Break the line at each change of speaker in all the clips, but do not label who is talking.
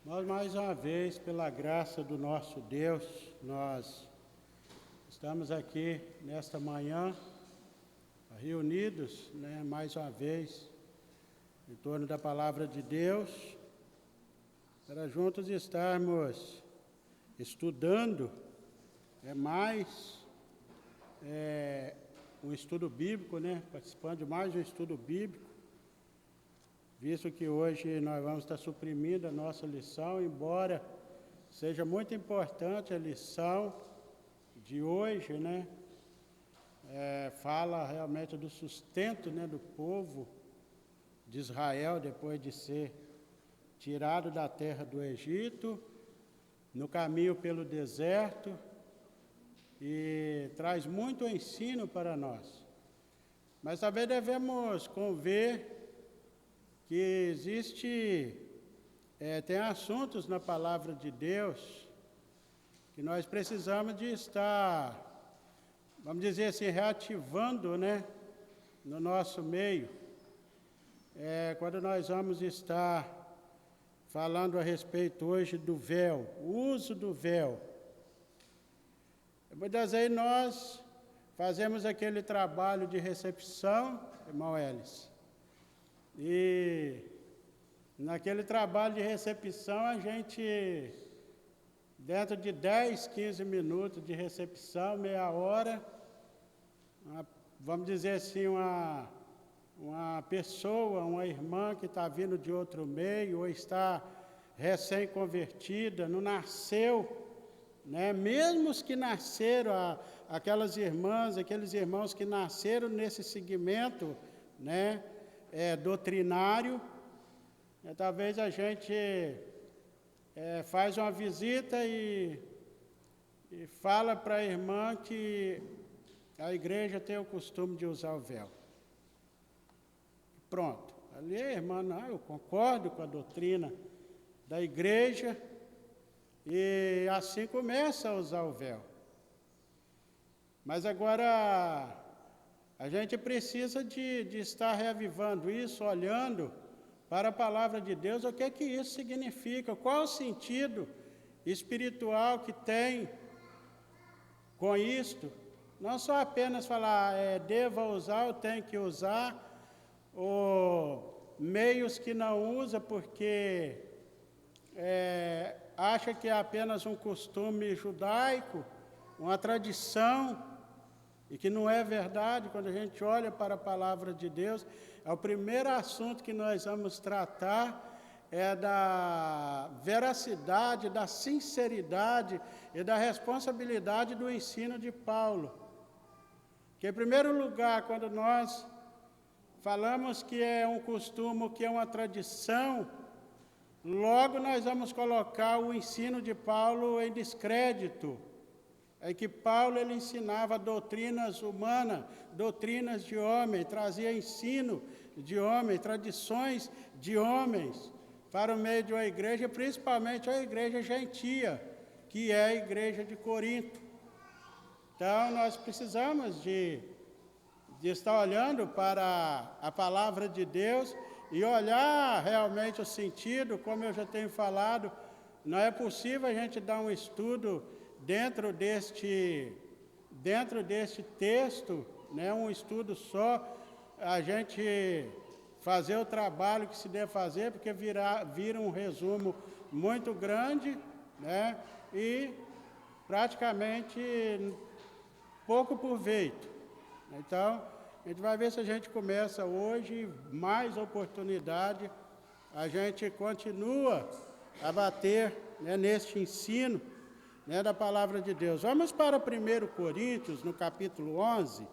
Nós, mais uma vez, pela graça do nosso Deus, nós estamos aqui nesta manhã, reunidos, mais uma vez, em torno da Palavra de Deus, para juntos estarmos estudando mais um estudo bíblico, participando de mais um estudo bíblico, visto que hoje nós vamos estar suprimindo a nossa lição, embora seja muito importante a lição de hoje, fala realmente do sustento do povo de Israel depois de ser tirado da terra do Egito, no caminho pelo deserto, e traz muito ensino para nós. Mas também devemos conver que tem assuntos na Palavra de Deus que nós precisamos de estar, vamos dizer assim, reativando, no nosso meio. Quando nós vamos estar falando a respeito hoje do véu, o uso do véu. Muitas vezes nós fazemos aquele trabalho de recepção, irmão Elis, e naquele trabalho de recepção a gente, dentro de 10, 15 minutos de recepção, meia hora, vamos dizer assim, uma pessoa, uma irmã que está vindo de outro meio, ou está recém-convertida, não nasceu, mesmo os que nasceram, aquelas irmãs, aqueles irmãos que nasceram nesse segmento, doutrinário, talvez a gente faz uma visita e fala para a irmã que a igreja tem o costume de usar o véu. Pronto, ali a irmã, não, eu concordo com a doutrina da igreja, e assim começa a usar o véu. Mas agora a gente precisa de estar reavivando isso, olhando para a Palavra de Deus, o que é que isso significa, qual o sentido espiritual que tem com isto. Não só apenas falar, deva usar ou tem que usar, ou meios que não usa porque acha que é apenas um costume judaico, uma tradição, e que não é verdade. Quando a gente olha para a Palavra de Deus, o primeiro assunto que nós vamos tratar é da veracidade, da sinceridade e da responsabilidade do ensino de Paulo. Que, em primeiro lugar, quando nós falamos que é um costume, que é uma tradição, logo nós vamos colocar o ensino de Paulo em descrédito. É que Paulo ele ensinava doutrinas humanas, doutrinas de homem, trazia ensino de homem, tradições de homens para o meio de uma igreja, principalmente a igreja gentia, que é a igreja de Corinto. Então, nós precisamos de estar olhando para a Palavra de Deus e olhar realmente o sentido, como eu já tenho falado. Não é possível a gente dar um estudo dentro deste texto, um estudo só, a gente fazer o trabalho que se deve fazer, porque vira um resumo muito grande, e praticamente pouco proveito. Então, a gente vai ver se a gente começa hoje, mais oportunidade, a gente continua a bater neste ensino, da Palavra de Deus. Vamos para 1 Coríntios, no capítulo 11.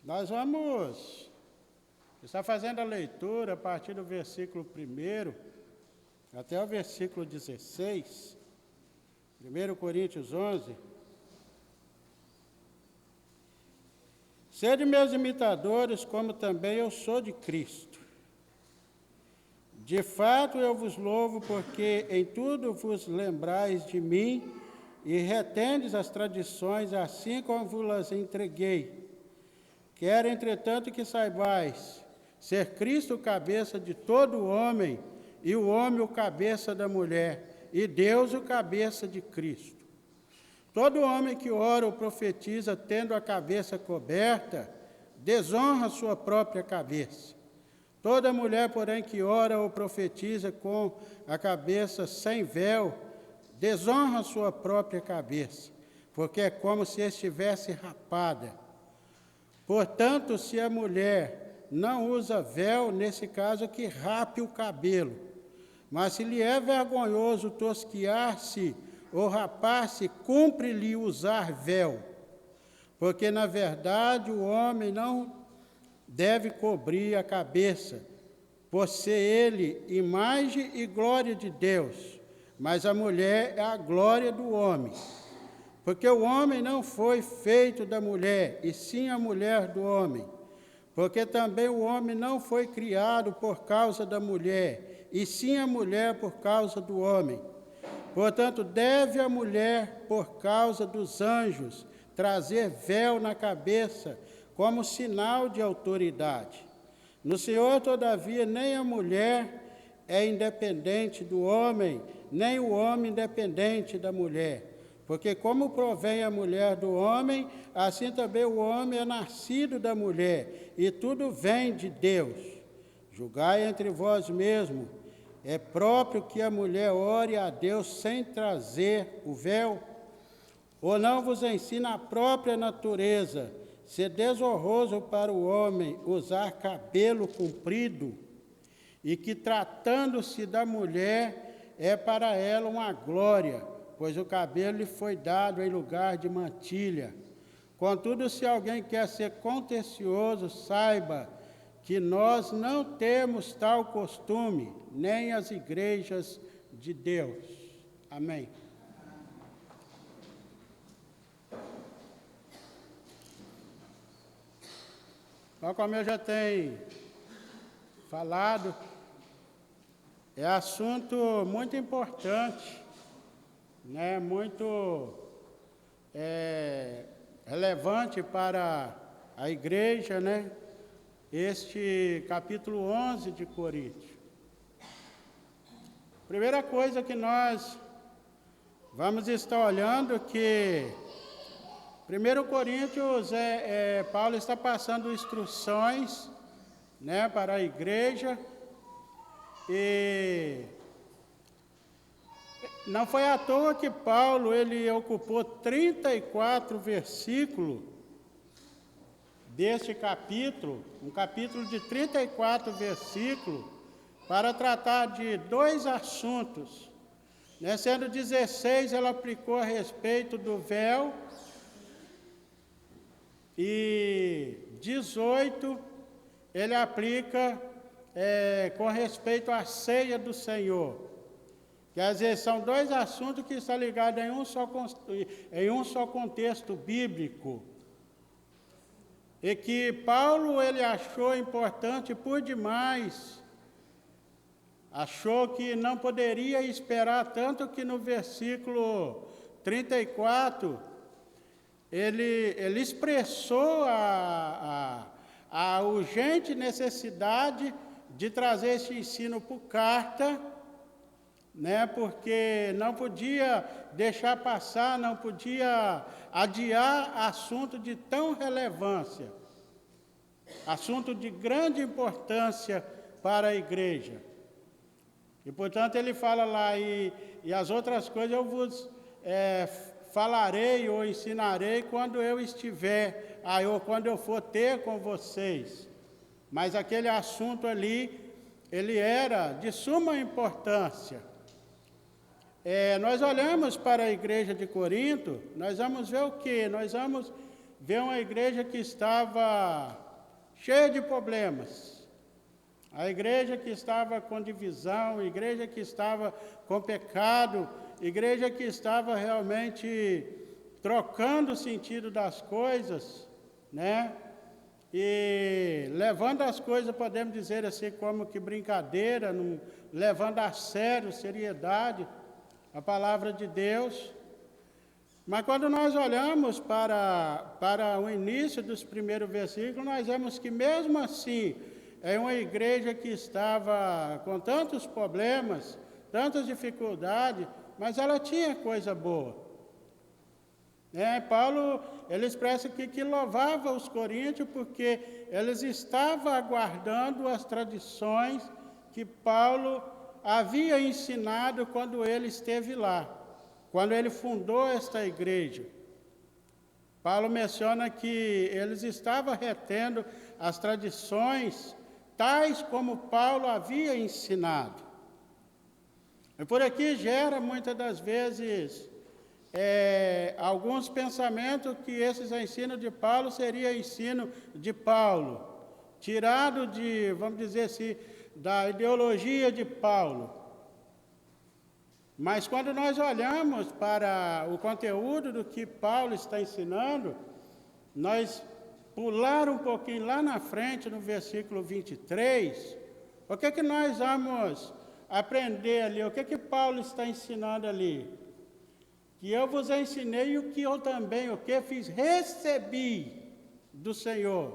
Nós vamos estar fazendo a leitura a partir do versículo 1 até o versículo 16. 1 Coríntios 11. Sede meus imitadores, como também eu sou de Cristo. De fato eu vos louvo, porque em tudo vos lembrais de mim e retendes as tradições, assim como vos entreguei. Quero, entretanto, que saibais ser Cristo o cabeça de todo homem, e o homem o cabeça da mulher, e Deus o cabeça de Cristo. Todo homem que ora ou profetiza tendo a cabeça coberta, desonra sua própria cabeça. Toda mulher, porém, que ora ou profetiza com a cabeça sem véu, desonra sua própria cabeça, porque é como se estivesse rapada. Portanto, se a mulher não usa véu, nesse caso que rape o cabelo. Mas se lhe é vergonhoso tosquiar-se ou rapar-se, cumpre-lhe usar véu. Porque, na verdade, o homem não deve cobrir a cabeça, por ser ele imagem e glória de Deus, mas a mulher é a glória do homem. Porque o homem não foi feito da mulher, e sim a mulher do homem. Porque também o homem não foi criado por causa da mulher, e sim a mulher por causa do homem. Portanto, deve a mulher, por causa dos anjos, trazer véu na cabeça, como sinal de autoridade. No Senhor, todavia, nem a mulher é independente do homem, nem o homem independente da mulher. Porque como provém a mulher do homem, assim também o homem é nascido da mulher, e tudo vem de Deus. Julgai entre vós mesmos, é próprio que a mulher ore a Deus sem trazer o véu? Ou não vos ensina a própria natureza, ser desonroso para o homem usar cabelo comprido, e que, tratando-se da mulher, é para ela uma glória, pois o cabelo lhe foi dado em lugar de mantilha. Contudo, se alguém quer ser contencioso, saiba que nós não temos tal costume, nem as igrejas de Deus. Amém. Então, como eu já tenho falado, é assunto muito importante, né? Muito relevante para a igreja, né? Este capítulo 11 de Coríntios. Primeira coisa que nós vamos estar olhando que 1 Coríntios, Paulo está passando instruções, né, para a igreja, e não foi à toa que Paulo ele ocupou 34 versículos deste capítulo, um capítulo de 34 versículos, para tratar de dois assuntos, né, sendo 16 ele aplicou a respeito do véu, e 18 ele aplica com respeito à ceia do Senhor. Quer dizer, são dois assuntos que estão ligados em um só contexto bíblico. E que Paulo ele achou importante por demais. Achou que não poderia esperar, tanto que no versículo 34, ele expressou a urgente necessidade de trazer esse ensino por carta, né, porque não podia deixar passar, não podia adiar assunto de tão relevância, assunto de grande importância para a igreja. E, portanto, ele fala lá, e as outras coisas eu vos falarei ou ensinarei quando eu estiver, ou quando eu for ter com vocês. Mas aquele assunto ali, ele era de suma importância. Nós olhamos para a igreja de Corinto, nós vamos ver o quê? Nós vamos ver uma igreja que estava cheia de problemas. A igreja que estava com divisão, a igreja que estava com pecado, a igreja que estava realmente trocando o sentido das coisas, né? e levando as coisas, podemos dizer assim, como que brincadeira, não, levando a sério, seriedade, a palavra de Deus. Mas quando nós olhamos para o início dos primeiros versículos, nós vemos que mesmo assim, é uma igreja que estava com tantos problemas, tantas dificuldades, mas ela tinha coisa boa. Paulo, ele expressa aqui que louvava os coríntios porque eles estavam aguardando as tradições que Paulo havia ensinado quando ele esteve lá, quando ele fundou esta igreja. Paulo menciona que eles estavam retendo as tradições tais como Paulo havia ensinado. E por aqui gera muitas das vezes alguns pensamentos que esses ensinos de Paulo seria ensino de Paulo, tirado de, vamos dizer assim, da ideologia de Paulo. Mas quando nós olhamos para o conteúdo do que Paulo está ensinando, nós pular um pouquinho lá na frente, no versículo 23, o que nós vamos aprender ali? O que Paulo está ensinando ali? Que eu vos ensinei o que eu também, o que fiz, recebi do Senhor.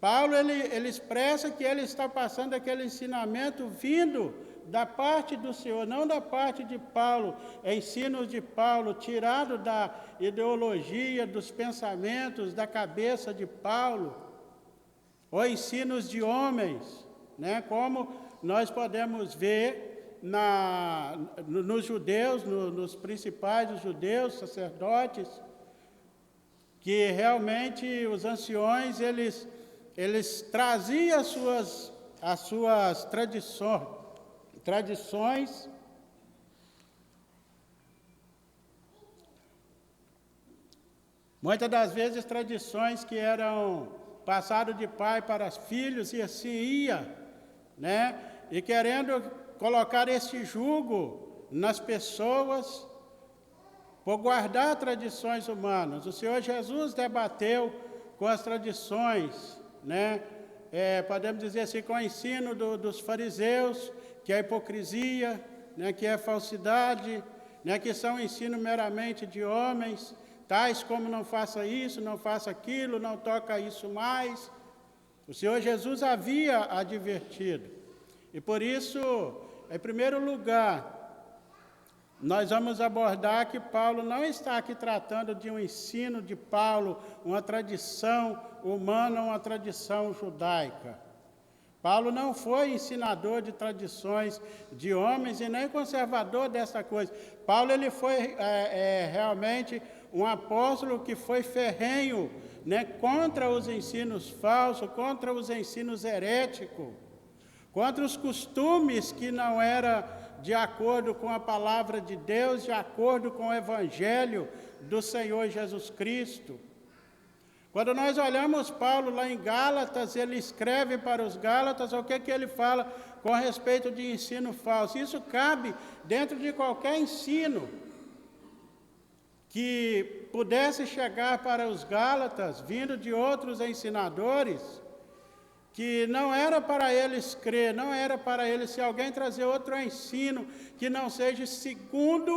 Paulo, ele expressa que ele está passando aquele ensinamento vindo da parte do Senhor, não da parte de Paulo, ensinos de Paulo, tirado da ideologia, dos pensamentos, da cabeça de Paulo, ou ensinos de homens, como nós podemos ver nos judeus, nos principais dos judeus, sacerdotes, que realmente os anciões, eles traziam as suas tradições, muitas das vezes tradições que eram passadas de pai para filhos, e assim ia, e querendo colocar esse jugo nas pessoas por guardar tradições humanas. O Senhor Jesus debateu com as tradições, podemos dizer assim, com o ensino dos fariseus, que é a hipocrisia, que é a falsidade, que são ensino meramente de homens, tais como não faça isso, não faça aquilo, não toca isso mais. O Senhor Jesus havia advertido. E por isso, em primeiro lugar, nós vamos abordar que Paulo não está aqui tratando de um ensino de Paulo, uma tradição humana, uma tradição judaica. Paulo não foi ensinador de tradições de homens e nem conservador dessa coisa. Paulo, ele foi realmente um apóstolo que foi ferrenho, contra os ensinos falsos, contra os ensinos heréticos, contra os costumes que não eram de acordo com a palavra de Deus, de acordo com o evangelho do Senhor Jesus Cristo. Quando nós olhamos Paulo lá em Gálatas, ele escreve para os Gálatas o que ele fala com respeito de ensino falso. Isso cabe dentro de qualquer ensino que pudesse chegar para os Gálatas, vindo de outros ensinadores, que não era para eles crer, não era para eles, se alguém trazer outro ensino que não seja segundo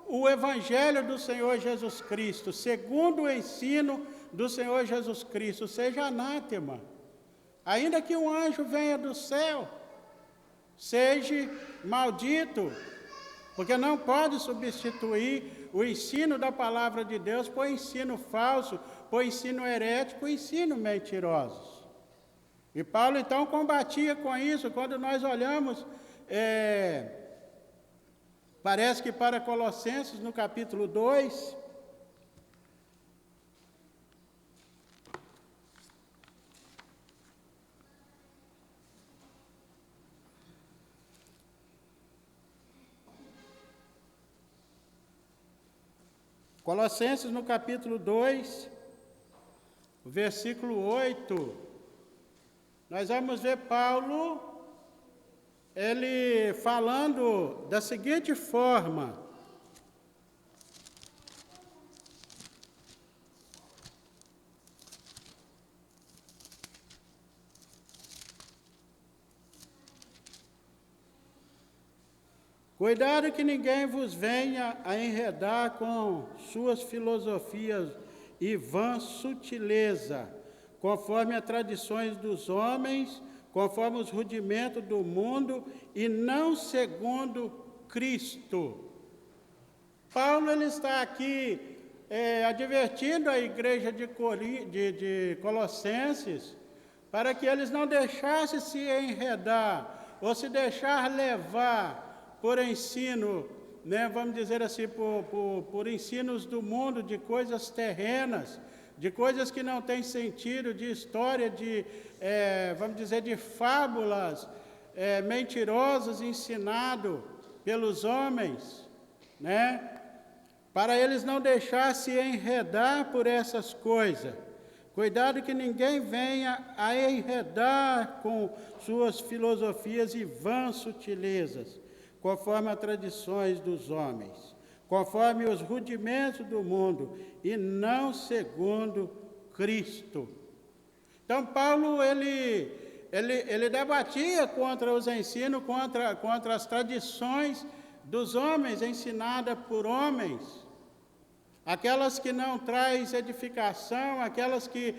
o evangelho do Senhor Jesus Cristo, segundo o ensino do Senhor Jesus Cristo, seja anátema. Ainda que um anjo venha do céu, seja maldito, porque não pode substituir o ensino da palavra de Deus por ensino falso, por ensino herético, por ensino mentiroso. E Paulo, então, combatia com isso. Quando nós olhamos, parece que para Colossenses, no capítulo 2, Colossenses, no capítulo 2, versículo 8, nós vamos ver Paulo, ele falando da seguinte forma: Cuidado que ninguém vos venha a enredar com suas filosofias e vã sutileza, conforme as tradições dos homens, conforme os rudimentos do mundo, e não segundo Cristo. Paulo ele está aqui advertindo a igreja de Colossenses para que eles não deixassem se enredar ou se deixar levar por ensino, vamos dizer assim, por ensinos do mundo, de coisas terrenas, de coisas que não têm sentido, de história, vamos dizer, de fábulas mentirosas ensinadas pelos homens, para eles não deixar se enredar por essas coisas. Cuidado que ninguém venha a enredar com suas filosofias e vãs sutilezas, conforme as tradições dos homens, conforme os rudimentos do mundo, e não segundo Cristo. Então, Paulo, ele debatia contra os ensinos, contra as tradições dos homens, ensinadas por homens, aquelas que não traz edificação, aquelas que,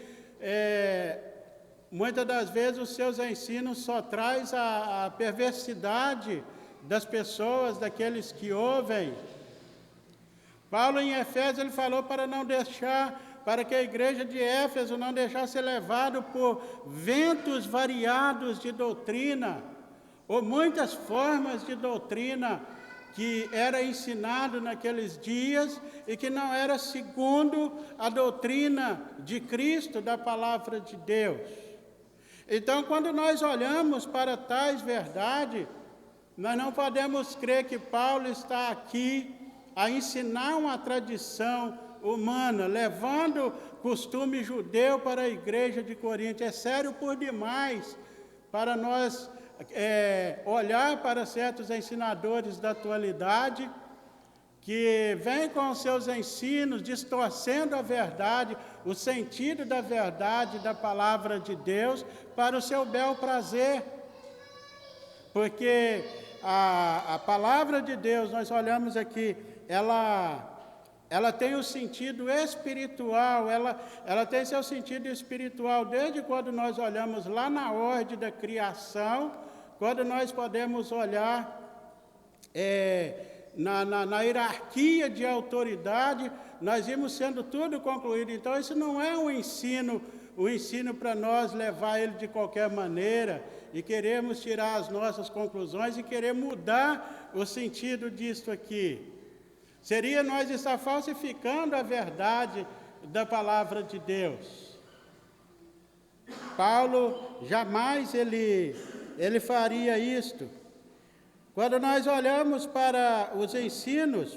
muitas das vezes, os seus ensinos só traz a perversidade das pessoas, daqueles que ouvem. Paulo, em Efésios, ele falou para que a igreja de Éfeso não deixasse ser levado por ventos variados de doutrina, ou muitas formas de doutrina que era ensinado naqueles dias e que não era segundo a doutrina de Cristo, da palavra de Deus. Então, quando nós olhamos para tais verdades, nós não podemos crer que Paulo está aqui a ensinar uma tradição humana, levando costume judeu para a igreja de Corinto. É sério por demais para nós olhar para certos ensinadores da atualidade que vêm com os seus ensinos, distorcendo a verdade, o sentido da verdade, da palavra de Deus, para o seu bel prazer. Porque a palavra de Deus, nós olhamos aqui, ela tem o sentido espiritual, ela tem seu sentido espiritual desde quando nós olhamos lá na ordem da criação, quando nós podemos olhar na hierarquia de autoridade, nós vimos sendo tudo concluído. Então, isso não é um ensino para nós levar ele de qualquer maneira e queremos tirar as nossas conclusões e querer mudar o sentido disso aqui. Seria nós estar falsificando a verdade da palavra de Deus. Paulo jamais ele faria isto. Quando nós olhamos para os ensinos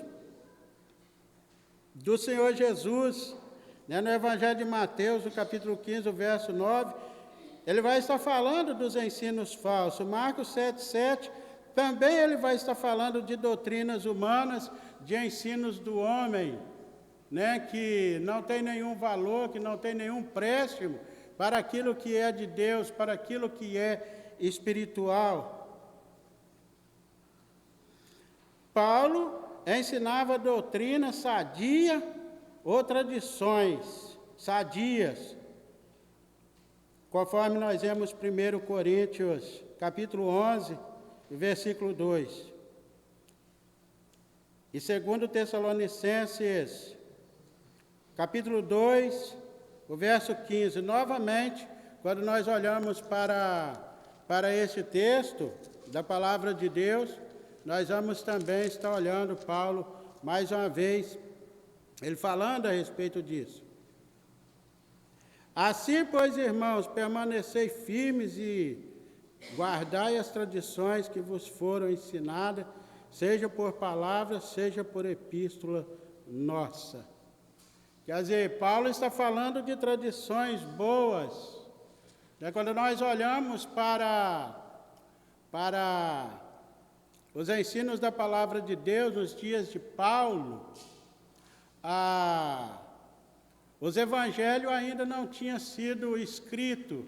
do Senhor Jesus, no Evangelho de Mateus, no capítulo 15, o verso 9, ele vai estar falando dos ensinos falsos. Marcos 7,7, também ele vai estar falando de doutrinas humanas, de ensinos do homem, que não tem nenhum valor, que não tem nenhum préstimo para aquilo que é de Deus, para aquilo que é espiritual. Paulo ensinava doutrina sadia ou tradições sadias, conforme nós vemos 1 Coríntios, capítulo 11, versículo 2. E 2 Tessalonicenses, capítulo 2, o verso 15. Novamente, quando nós olhamos para esse texto da palavra de Deus, nós vamos também estar olhando Paulo, mais uma vez, ele falando a respeito disso. Assim, pois, irmãos, permanecei firmes e guardai as tradições que vos foram ensinadas, seja por palavra, seja por epístola nossa. Quer dizer, Paulo está falando de tradições boas. Quando nós olhamos para os ensinos da palavra de Deus nos dias de Paulo, os evangelhos ainda não tinham sido escritos.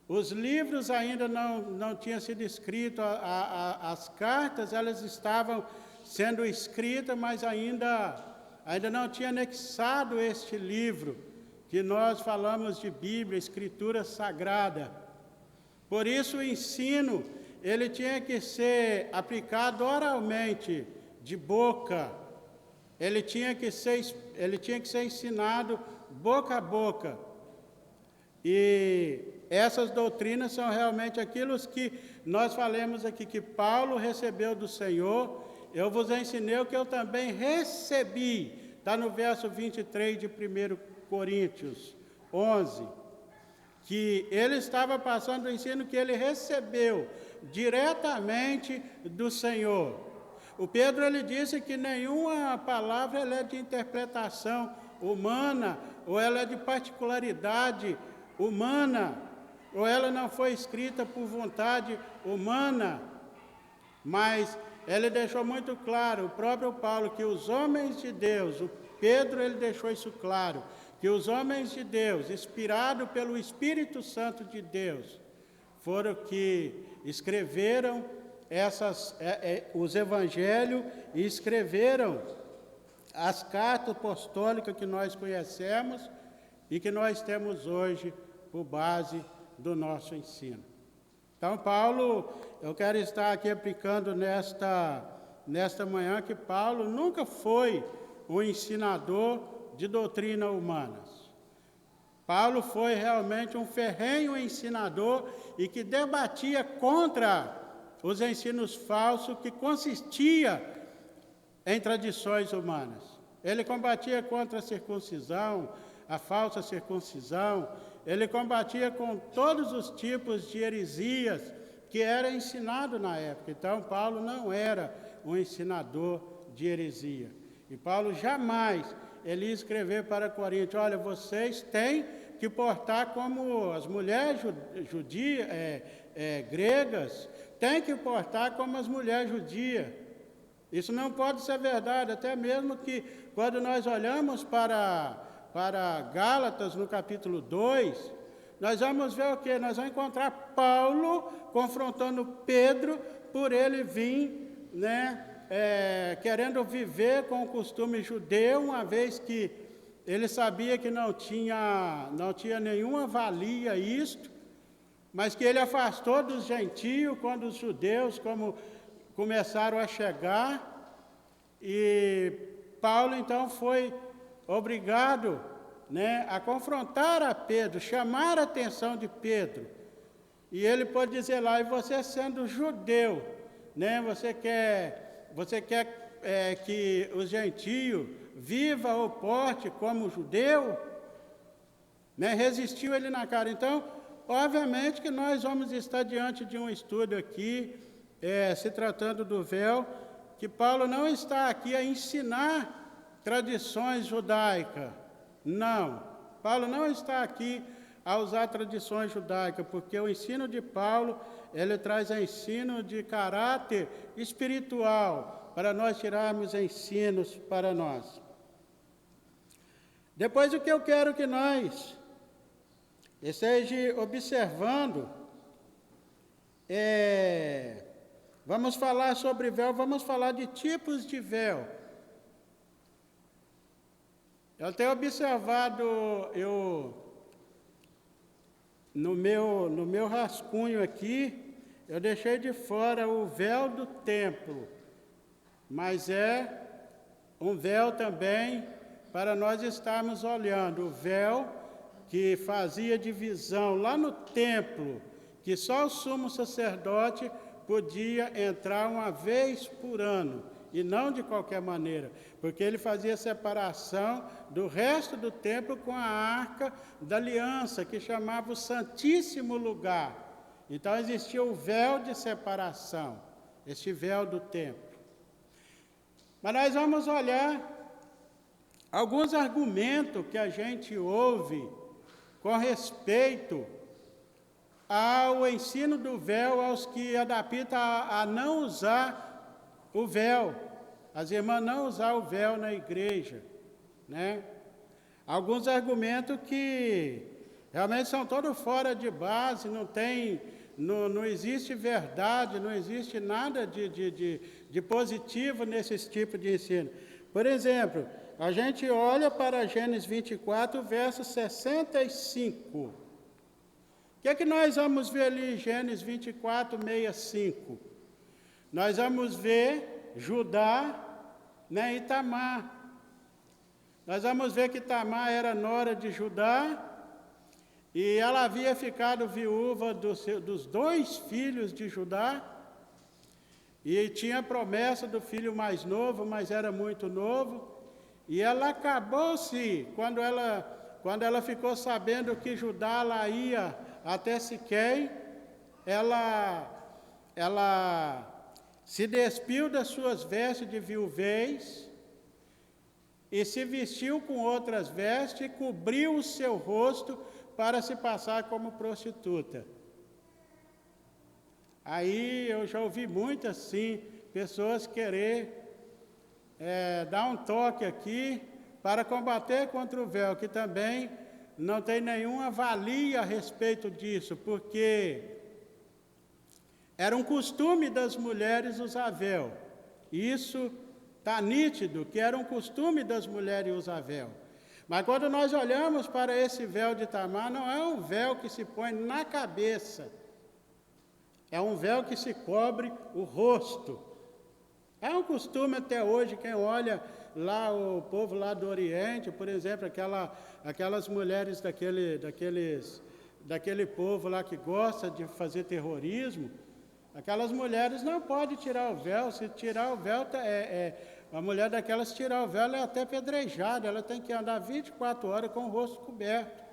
Os livros ainda não tinham sido escritos, as cartas elas estavam sendo escritas, mas ainda não tinha anexado este livro, que nós falamos de Bíblia, Escritura Sagrada. Por isso o ensino, ele tinha que ser aplicado oralmente, de boca. Ele tinha que ser ensinado boca a boca. E essas doutrinas são realmente aquilo que nós falamos aqui, que Paulo recebeu do Senhor. Eu vos ensinei o que eu também recebi. Está no verso 23 de 1 Coríntios 11. Que ele estava passando o ensino que ele recebeu diretamente do Senhor. O Pedro, ele disse que nenhuma palavra ela é de interpretação humana, ou ela é de particularidade humana, ou ela não foi escrita por vontade humana, mas ele deixou muito claro, o próprio Paulo, que os homens de Deus, o Pedro, ele deixou isso claro, que os homens de Deus, inspirados pelo Espírito Santo de Deus, foram que escreveram os evangelhos e escreveram as cartas apostólicas que nós conhecemos e que nós temos hoje por base do nosso ensino. Então, Paulo, eu quero estar aqui aplicando nesta manhã que Paulo nunca foi um ensinador de doutrina humanas. Paulo foi realmente um ferrenho ensinador e que debatia contra os ensinos falsos que consistia em tradições humanas. Ele combatia contra a circuncisão, a falsa circuncisão, ele combatia com todos os tipos de heresias que era ensinado na época. Então, Paulo não era um ensinador de heresia. E Paulo jamais ele ia escrever para Coríntios, olha, vocês têm que portar como as mulheres gregas, têm que portar como as mulheres judias. Isso não pode ser verdade, até mesmo que quando nós olhamos para Gálatas, no capítulo 2, nós vamos ver o quê? Nós vamos encontrar Paulo confrontando Pedro por ele vir, querendo viver com o costume judeu, uma vez que ele sabia que não tinha nenhuma valia isto, mas que ele afastou dos gentios quando os judeus começaram a chegar, e Paulo então foi obrigado a confrontar a Pedro, chamar a atenção de Pedro, e ele pode dizer lá, e você sendo judeu, você quer que os gentios vivam ou porte como judeu? Resistiu ele na cara. Então, obviamente que nós vamos estar diante de um estudo aqui, se tratando do véu, que Paulo não está aqui a ensinar tradições judaicas. Não, Paulo não está aqui a usar tradições judaicas, porque o ensino de Paulo, ele traz ensino de caráter espiritual, para nós tirarmos ensinos para nós. Depois, o que eu quero que nós esteja observando vamos falar sobre véu, vamos falar de tipos de véu. Eu tenho observado, no meu rascunho aqui, eu deixei de fora o véu do templo, mas é um véu também para nós estarmos olhando, o véu que fazia divisão lá no templo, que só o sumo sacerdote podia entrar uma vez por ano, e não de qualquer maneira, porque ele fazia separação do resto do templo com a arca da aliança, que chamava o Santíssimo Lugar. Então existia o véu de separação, este véu do templo. Mas nós vamos olhar alguns argumentos que a gente ouve com respeito ao ensino do véu, aos que adaptam a não usar o véu, as irmãs não usar o véu na igreja, Alguns argumentos que Realmente são todos fora de base, não existe verdade, não existe nada de positivo nesse tipo de ensino. Por exemplo, a gente olha para Gênesis 24, verso 65. O que é que nós vamos ver ali em Gênesis 24, 65? Nós vamos ver Judá, né, e Tamar. Nós vamos ver que Tamar era nora de Judá, e ela havia ficado viúva dos 2 filhos de Judá, e tinha promessa do filho mais novo, mas era muito novo, e ela acabou-se, quando ela ficou sabendo que Judá lá ia até Siquém, ela se despiu das suas vestes de viuvez, e se vestiu com outras vestes, e cobriu o seu rosto para se passar como prostituta. Aí eu já ouvi muito assim, pessoas querer dar um toque aqui para combater contra o véu, que também não tem nenhuma valia a respeito disso, porque era um costume das mulheres usar véu. Isso está nítido, que era um costume das mulheres usar véu. Mas quando nós olhamos para esse véu de Tamar, não é um véu que se põe na cabeça, é um véu que se cobre o rosto. É um costume até hoje, quem olha lá, o povo lá do Oriente, por exemplo, aquelas mulheres daquele povo lá que gosta de fazer terrorismo, aquelas mulheres não podem tirar o véu. Se tirar o véu, a mulher daquelas tirar o véu, ela é até apedrejada, ela tem que andar 24 horas com o rosto coberto.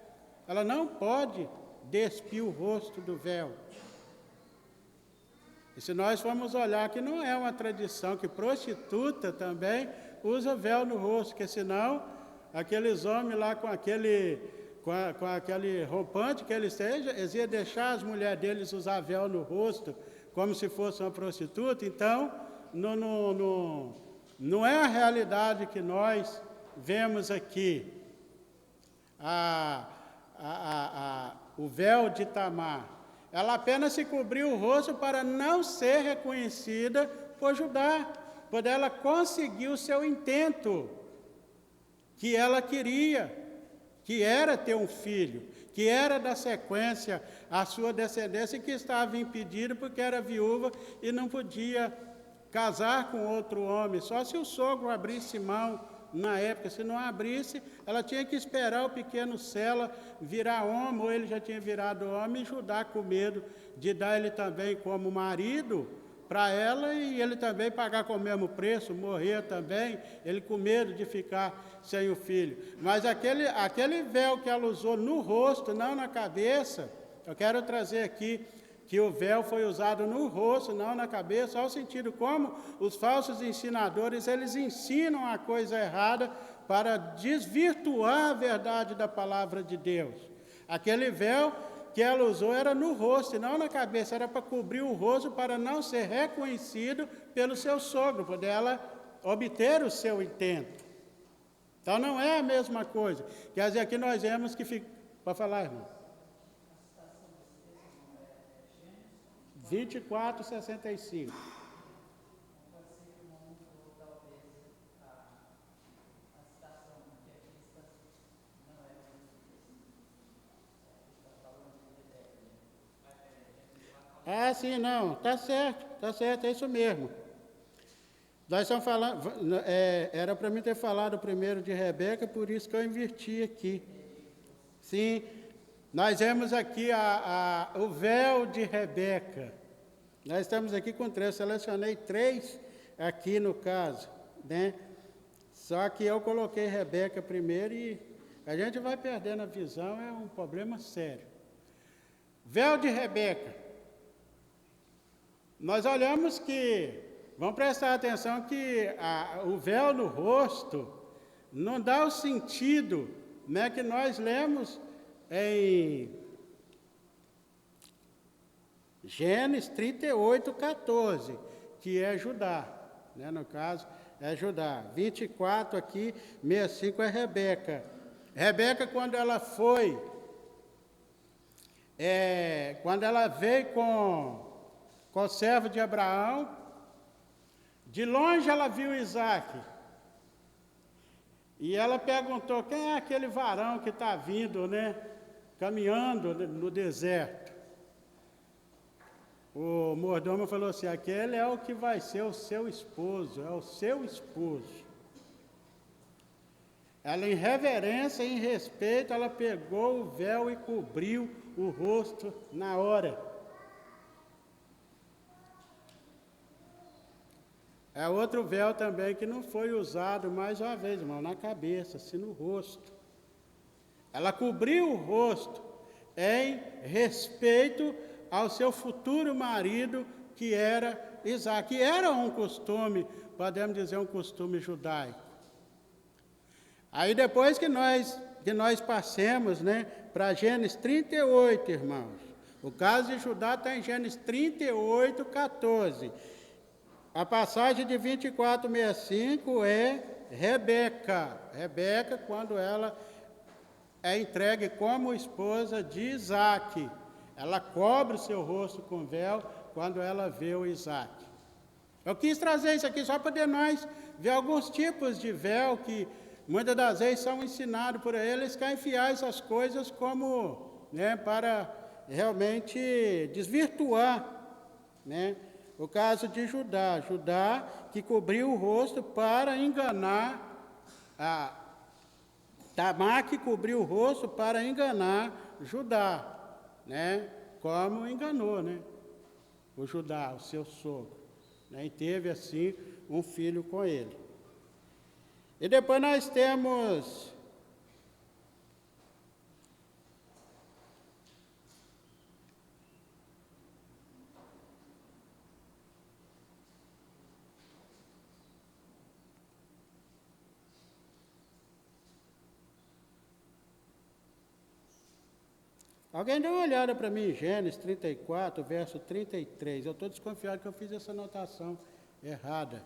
Ela não pode despir o rosto do véu. E se nós formos olhar que não é uma tradição, que prostituta também usa véu no rosto, porque senão aqueles homens lá com aquele roupante que eles têm, eles iam deixar as mulheres deles usar véu no rosto, como se fosse uma prostituta. Então, não é a realidade que nós vemos aqui. O véu de Tamar, ela apenas se cobriu o rosto para não ser reconhecida por Judá, quando ela conseguiu o seu intento, que ela queria, que era ter um filho, que era da sequência a sua descendência, e que estava impedida porque era viúva e não podia casar com outro homem, só se o sogro abrisse mão na época. Se não abrisse, ela tinha que esperar o pequeno Sela virar homem, ou ele já tinha virado homem, e Judá com medo de dar ele também como marido para ela, e ele também pagar com o mesmo preço, morrer também, ele com medo de ficar sem o filho. Mas aquele véu que ela usou no rosto, não na cabeça, eu quero trazer aqui que o véu foi usado no rosto, não na cabeça, ao sentido como os falsos ensinadores, eles ensinam a coisa errada para desvirtuar a verdade da palavra de Deus. Aquele véu que ela usou era no rosto e não na cabeça, era para cobrir o rosto, para não ser reconhecido pelo seu sogro, para ela obter o seu intento. Então não é a mesma coisa. Quer dizer, aqui nós vemos que fica... Pode falar, irmão. 24:65. Ah, sim, não, está certo, é isso mesmo. Nós estamos falando, era para mim ter falado primeiro de Rebeca, por isso que eu inverti aqui. Sim, nós vemos aqui o véu de Rebeca. Nós estamos aqui com 3, selecionei 3 aqui no caso, né? Só que eu coloquei Rebeca primeiro e a gente vai perdendo a visão, é um problema sério. Véu de Rebeca. Nós olhamos que, vamos prestar atenção que o véu no rosto não dá o sentido, né, que nós lemos em Gênesis 38:14, que é Judá, né, no caso é Judá. 24 aqui, 65 é Rebeca. Rebeca, quando ela foi quando ela veio com o servo de Abraão, de longe ela viu Isaque. E ela perguntou, quem é aquele varão que está vindo, né? Caminhando no deserto. O mordomo falou assim, aquele é o que vai ser o seu esposo, é o seu esposo. Ela, em reverência e em respeito, ela pegou o véu e cobriu o rosto na hora. É outro véu também que não foi usado mais uma vez, irmão, na cabeça, assim no rosto. Ela cobriu o rosto em respeito ao seu futuro marido, que era Isaque. Que era um costume, podemos dizer, um costume judaico. Aí depois que nós passemos, né, para Gênesis 38, irmãos. O caso de Judá está em Gênesis 38, 14. A passagem de 24:65 é Rebeca. Rebeca, quando ela é entregue como esposa de Isaque. Ela cobre o seu rosto com véu quando ela vê o Isaque. Eu quis trazer isso aqui só para poder nós ver alguns tipos de véu que muitas das vezes são ensinados por eles, que enfiar essas coisas como, né, para realmente desvirtuar, né? O caso de Judá. Judá que cobriu o rosto para enganar Tamar, que cobriu o rosto para enganar Judá, né? Como enganou, né? O Judá, o seu sogro, né? E teve assim um filho com ele. E depois nós temos alguém dê uma olhada para mim em Gênesis 34, verso 33. Eu estou desconfiado que eu fiz essa anotação errada.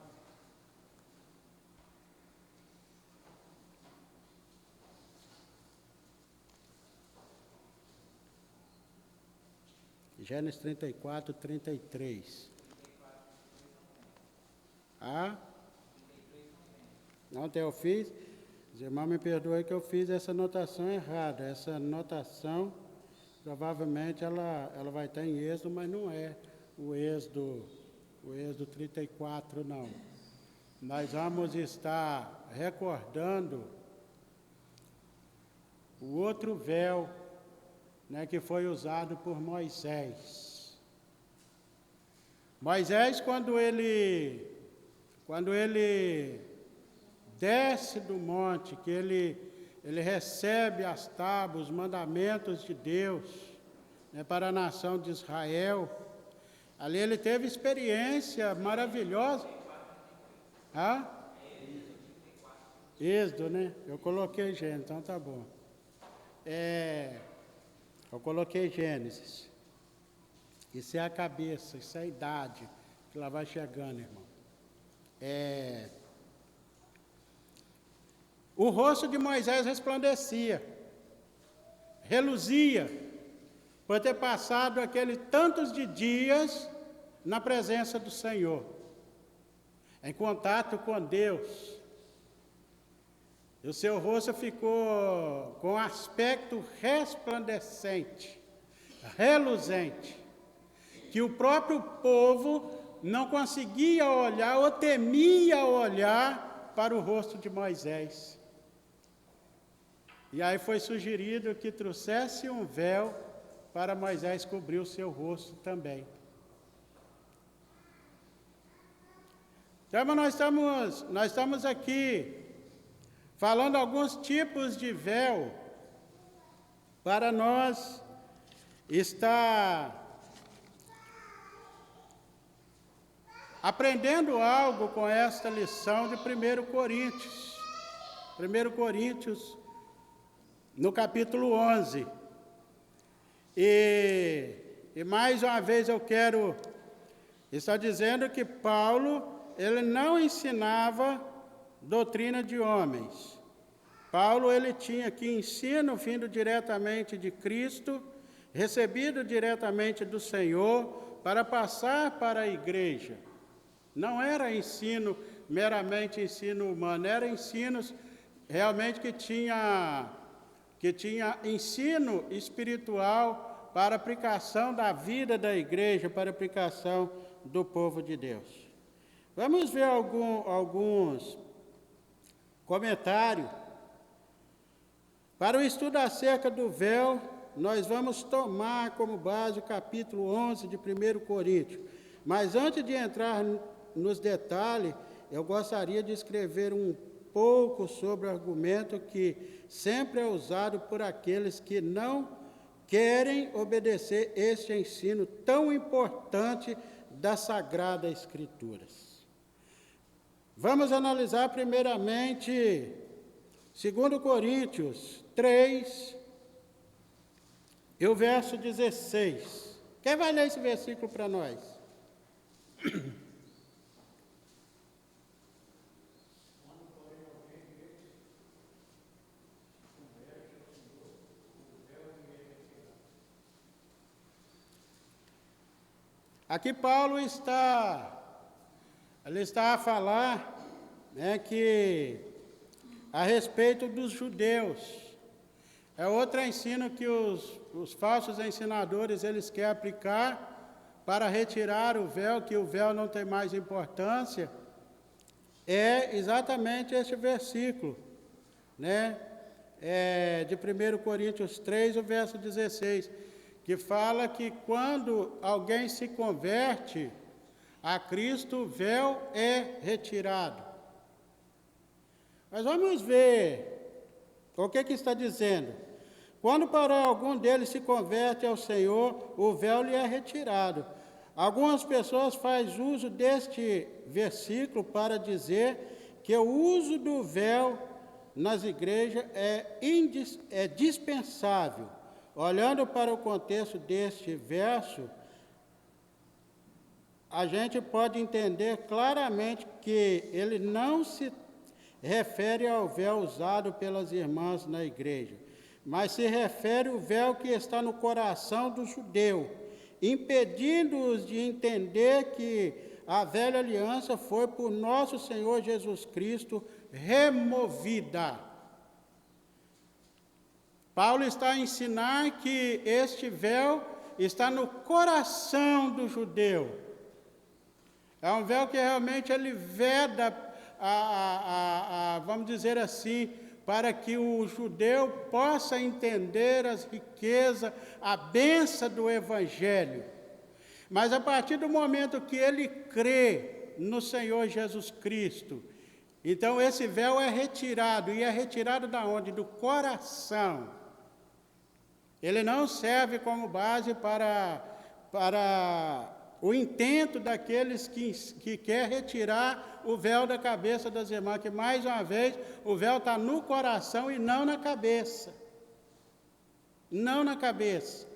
Gênesis 34, 33. Ontem eu fiz, os irmãos me perdoem que eu fiz essa anotação errada. Essa anotação, provavelmente, ela vai estar em Êxodo, mas não é o Êxodo 34, não. Nós vamos estar recordando o outro véu, né, que foi usado por Moisés. Moisés, quando ele desce do monte, que ele recebe as tábuas, os mandamentos de Deus, né, para a nação de Israel, ali ele teve experiência maravilhosa. Êxodo, né? Eu coloquei Gênesis, então tá bom. Eu coloquei Gênesis. Isso é a cabeça, isso é a idade que ela vai chegando, irmão. O rosto de Moisés resplandecia, reluzia, por ter passado aquele tantos de dias na presença do Senhor, em contato com Deus. E o seu rosto ficou com aspecto resplandecente, reluzente, que o próprio povo não conseguia olhar ou temia olhar para o rosto de Moisés. E aí foi sugerido que trouxesse um véu para Moisés cobrir o seu rosto também. Então, nós estamos aqui falando alguns tipos de véu para nós estar aprendendo algo com esta lição de 1 Coríntios. 1 Coríntios, no capítulo 11. E mais uma vez eu quero estar dizendo que Paulo, ele não ensinava doutrina de homens. Paulo, ele tinha que ensino vindo diretamente de Cristo, recebido diretamente do Senhor para passar para a igreja. Não era ensino, meramente ensino humano, era ensinos realmente que tinha ensino espiritual para aplicação da vida da igreja, para aplicação do povo de Deus. Vamos ver alguns comentários. Para o estudo acerca do véu, nós vamos tomar como base o capítulo 11 de 1 Coríntios. Mas antes de entrar nos detalhes, eu gostaria de escrever um pouco sobre o argumento que sempre é usado por aqueles que não querem obedecer este ensino tão importante das Sagradas Escrituras. Vamos analisar primeiramente 2 Coríntios 3, e o verso 16. Quem vai ler esse versículo para nós? Aqui Paulo está a falar, que a respeito dos judeus. É outro ensino que os falsos ensinadores eles querem aplicar para retirar o véu, que o véu não tem mais importância. É exatamente este versículo, de 1 Coríntios 3, o verso 16, que fala que quando alguém se converte a Cristo, o véu é retirado. Mas vamos ver o que está dizendo. Quando, porém, algum deles se converte ao Senhor, o véu lhe é retirado. Algumas pessoas fazem uso deste versículo para dizer que o uso do véu nas igrejas é dispensável. Olhando para o contexto deste verso, a gente pode entender claramente que ele não se refere ao véu usado pelas irmãs na igreja, mas se refere ao véu que está no coração do judeu, impedindo-os de entender que a velha aliança foi por nosso Senhor Jesus Cristo removida. Paulo está a ensinar que este véu está no coração do judeu. É um véu que realmente ele veda, vamos dizer assim, para que o judeu possa entender as riquezas, a bênção do Evangelho. Mas a partir do momento que ele crê no Senhor Jesus Cristo, então esse véu é retirado, e é retirado da onde? Do coração. Ele não serve como base para o intento daqueles que quer retirar o véu da cabeça das irmãs, que mais uma vez o véu está no coração e não na cabeça. Não na cabeça.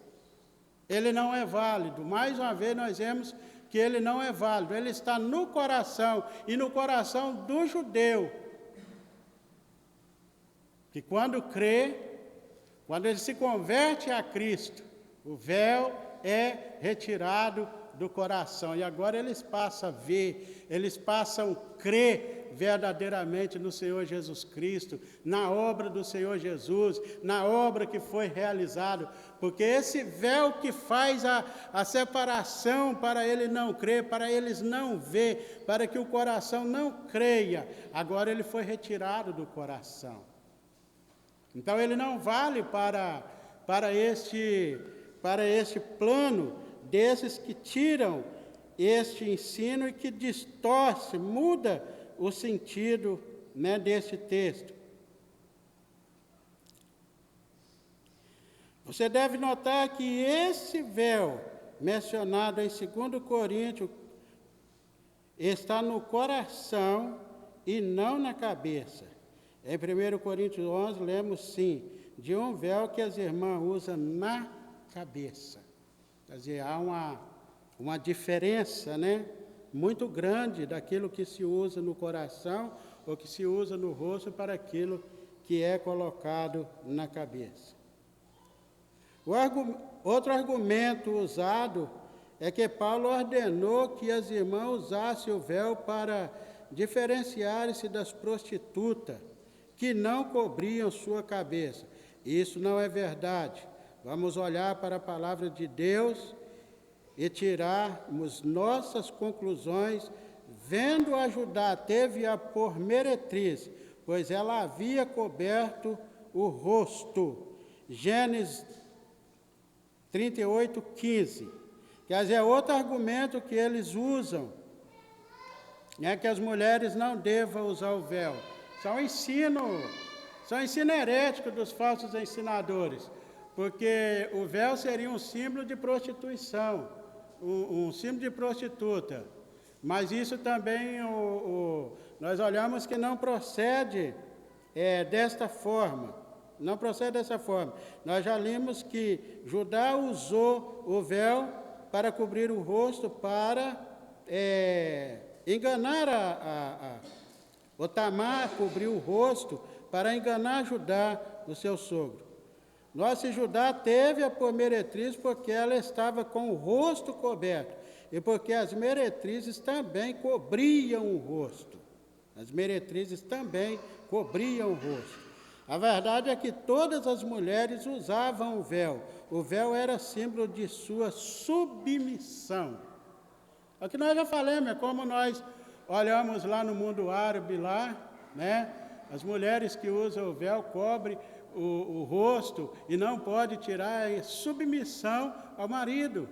Ele não é válido. Mais uma vez nós vemos que ele não é válido. Ele está no coração, e no coração do judeu, que quando crê, quando ele se converte a Cristo, o véu é retirado do coração. E agora eles passam a ver, eles passam a crer verdadeiramente no Senhor Jesus Cristo, na obra do Senhor Jesus, na obra que foi realizada. Porque esse véu que faz a separação para ele não crer, para eles não ver, para que o coração não creia, agora ele foi retirado do coração. Então ele não vale para este plano desses que tiram este ensino e que distorce, muda o sentido, desse texto. Você deve notar que esse véu mencionado em 2 Coríntios está no coração e não na cabeça. Em 1 Coríntios 11, lemos sim, de um véu que as irmãs usam na cabeça. Quer dizer, há uma diferença, muito grande daquilo que se usa no coração ou que se usa no rosto para aquilo que é colocado na cabeça. Outro argumento usado é que Paulo ordenou que as irmãs usassem o véu para diferenciarem-se das prostitutas, que não cobriam sua cabeça. Isso não é verdade. Vamos olhar para a palavra de Deus e tirarmos nossas conclusões, vendo a Judá teve-a por meretriz, pois ela havia coberto o rosto. Gênesis 38, 15. Quer dizer, outro argumento que eles usam é que as mulheres não devam usar o véu. São ensino herético dos falsos ensinadores, porque o véu seria um símbolo de prostituição, um símbolo de prostituta. Mas isso também nós olhamos que não procede desta forma. Não procede dessa forma. Nós já lemos que Judá usou o véu para cobrir o rosto, para enganar o Tamar cobriu o rosto para enganar Judá, o seu sogro. Nossa Judá teve-a por meretriz porque ela estava com o rosto coberto, e porque as meretrizes também cobriam o rosto. As meretrizes também cobriam o rosto. A verdade é que todas as mulheres usavam o véu. O véu era símbolo de sua submissão. É o que nós já falamos, é como nós olhamos lá no mundo árabe, lá, né? As mulheres que usam o véu cobrem o rosto e não pode tirar a submissão ao marido,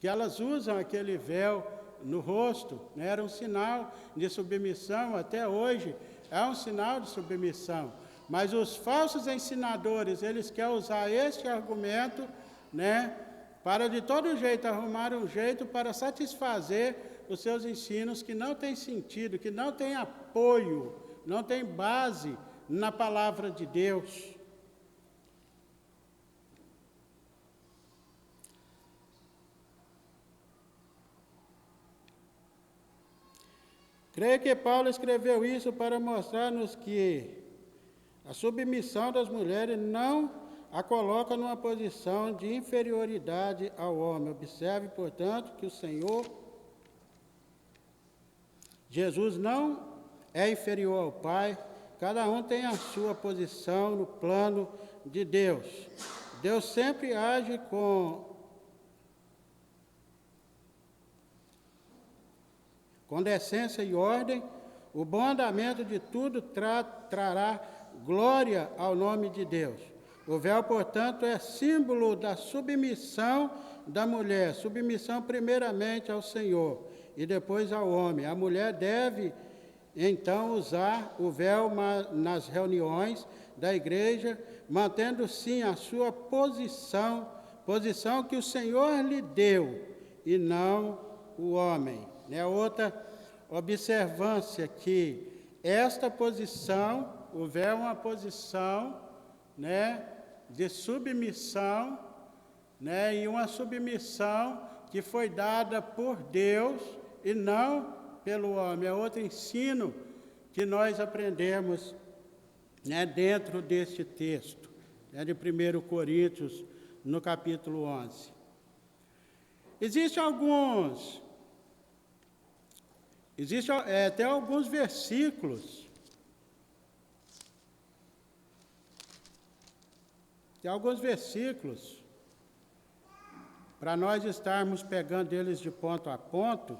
que elas usam aquele véu no rosto, né? Era um sinal de submissão, até hoje é um sinal de submissão. Mas os falsos ensinadores, eles querem usar este argumento, né, para de todo jeito arrumar um jeito para satisfazer os seus ensinos que não têm sentido, que não têm apoio, não têm base na palavra de Deus. Creio que Paulo escreveu isso para mostrar-nos que a submissão das mulheres não a coloca numa posição de inferioridade ao homem. Observe, portanto, que o Senhor Jesus não é inferior ao Pai, cada um tem a sua posição no plano de Deus. Deus sempre age com decência e ordem. O bom andamento de tudo trará glória ao nome de Deus. O véu, portanto, é símbolo da submissão da mulher, submissão primeiramente ao Senhor e depois ao homem. A mulher deve, então, usar o véu nas reuniões da igreja, mantendo, sim, a sua posição que o Senhor lhe deu, e não o homem. Outra observância que esta posição, o véu é uma posição, de submissão, e uma submissão que foi dada por Deus e não pelo homem. É outro ensino que nós aprendemos, dentro deste texto, de 1 Coríntios, no capítulo 11. Existem até alguns versículos, para nós estarmos pegando eles de ponto a ponto.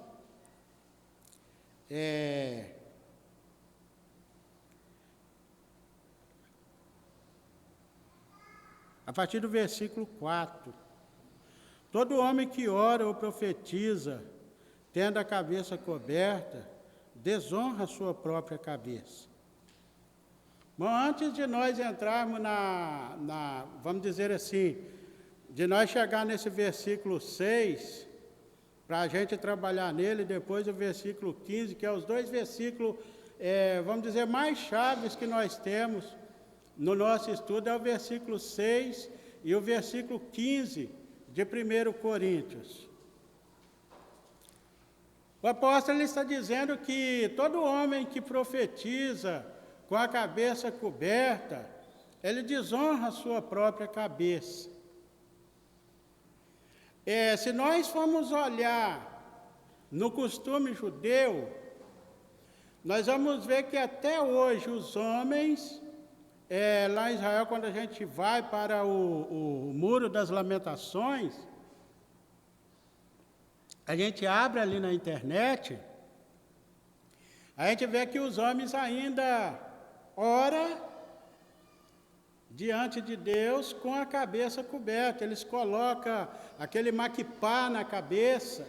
A partir do versículo 4. Todo homem que ora ou profetiza, tendo a cabeça coberta, desonra a sua própria cabeça. Bom, antes de nós entrarmos vamos dizer assim, de nós chegar nesse versículo 6, para a gente trabalhar nele, depois o versículo 15, que é os dois versículos, vamos dizer, mais chaves que nós temos no nosso estudo, é o versículo 6 e o versículo 15 de 1 Coríntios. O apóstolo está dizendo que todo homem que profetiza com a cabeça coberta, ele desonra a sua própria cabeça. Se nós formos olhar no costume judeu, nós vamos ver que até hoje os homens, lá em Israel, quando a gente vai para o Muro das Lamentações, a gente abre ali na internet, a gente vê que os homens ainda oram diante de Deus com a cabeça coberta. Eles colocam aquele maquipá na cabeça,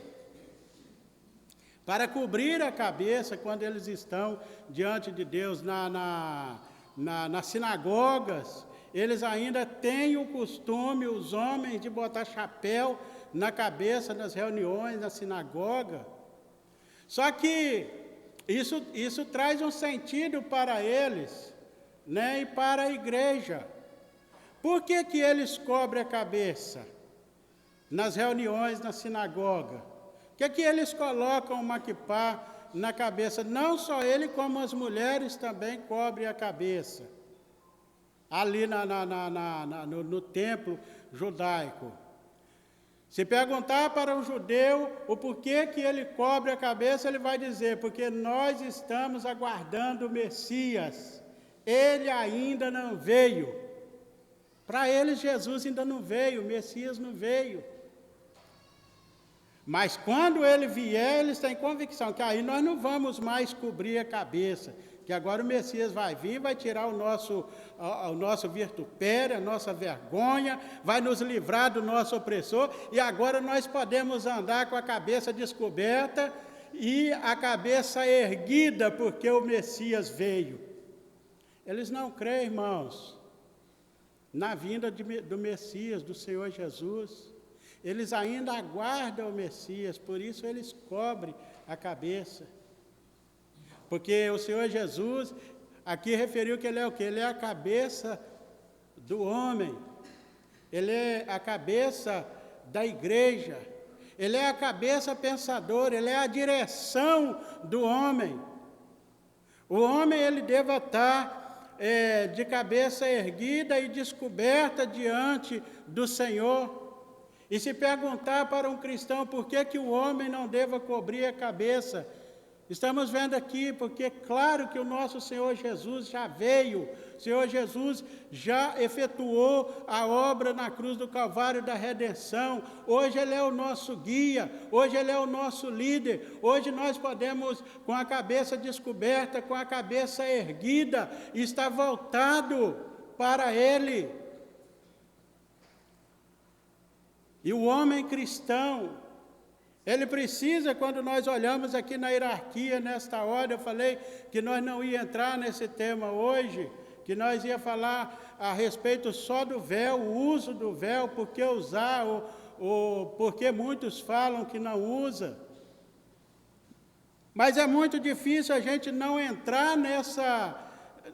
para cobrir a cabeça quando eles estão diante de Deus. Nas sinagogas, eles ainda têm o costume, os homens, de botar chapéu na cabeça nas reuniões, na sinagoga. Só que isso traz um sentido para eles, né, e para a igreja. Por que eles cobrem a cabeça nas reuniões, na sinagoga? Por que eles colocam o maquipá na cabeça? Não só ele, como as mulheres também cobrem a cabeça, ali no templo judaico. Se perguntar para um judeu o porquê que ele cobre a cabeça, ele vai dizer: porque nós estamos aguardando o Messias, ele ainda não veio. Para eles, Jesus ainda não veio, o Messias não veio. Mas quando ele vier, eles têm convicção que aí nós não vamos mais cobrir a cabeça, que agora o Messias vai vir, vai tirar o nosso vitupério, a nossa vergonha, vai nos livrar do nosso opressor, e agora nós podemos andar com a cabeça descoberta e a cabeça erguida, porque o Messias veio. Eles não creem, irmãos, na vinda do Messias, do Senhor Jesus. Eles ainda aguardam o Messias, por isso eles cobrem a cabeça. Porque o Senhor Jesus, aqui referiu que ele é o quê? Ele é a cabeça do homem. Ele é a cabeça da igreja. Ele é a cabeça pensadora, ele é a direção do homem. O homem, ele deve estar de cabeça erguida e descoberta diante do Senhor. E se perguntar para um cristão por que o homem não deva cobrir a cabeça, estamos vendo aqui, porque claro que o nosso Senhor Jesus já veio, o Senhor Jesus já efetuou a obra na cruz do Calvário da redenção. Hoje Ele é o nosso guia, hoje Ele é o nosso líder, hoje nós podemos, com a cabeça descoberta, com a cabeça erguida, estar voltado para Ele. E o homem cristão, ele precisa, quando nós olhamos aqui na hierarquia, nesta ordem, eu falei que nós não ia entrar nesse tema hoje, que nós ia falar a respeito só do véu, o uso do véu, por que usar, ou porque muitos falam que não usa. Mas é muito difícil a gente não entrar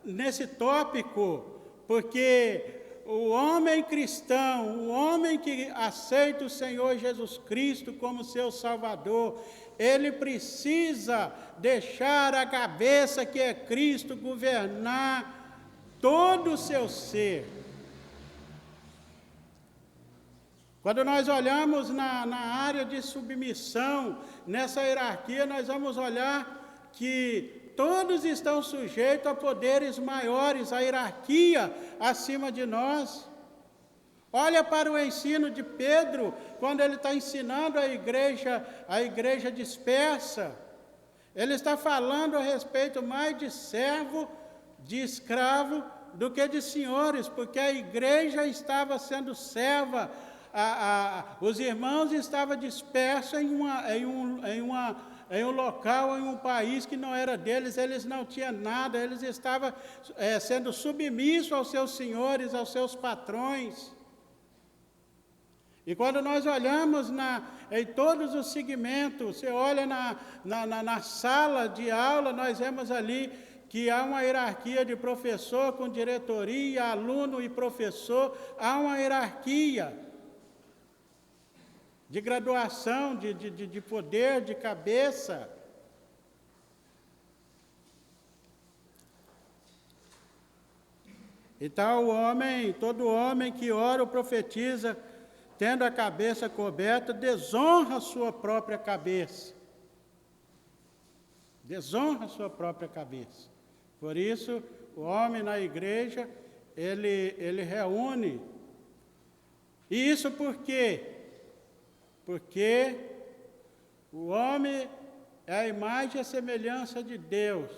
nesse tópico, porque o homem cristão, o homem que aceita o Senhor Jesus Cristo como seu Salvador, ele precisa deixar a cabeça que é Cristo governar todo o seu ser. Quando nós olhamos na área de submissão, nessa hierarquia, nós vamos olhar que todos estão sujeitos a poderes maiores, a hierarquia acima de nós. Olha para o ensino de Pedro, quando ele está ensinando a igreja dispersa. Ele está falando a respeito mais de servo, de escravo, do que de senhores, porque a igreja estava sendo serva, os irmãos estavam dispersos em um local, em um país que não era deles, eles não tinham nada, eles estavam sendo submissos aos seus senhores, aos seus patrões. E quando nós olhamos em todos os segmentos, você olha na sala de aula, nós vemos ali que há uma hierarquia de professor com diretoria, aluno e professor, há uma hierarquia de graduação, de poder, de cabeça. Então, todo homem que ora ou profetiza, tendo a cabeça coberta, desonra a sua própria cabeça. Desonra a sua própria cabeça. Por isso, o homem na igreja, ele reúne. E isso por quê? Porque o homem é a imagem e a semelhança de Deus.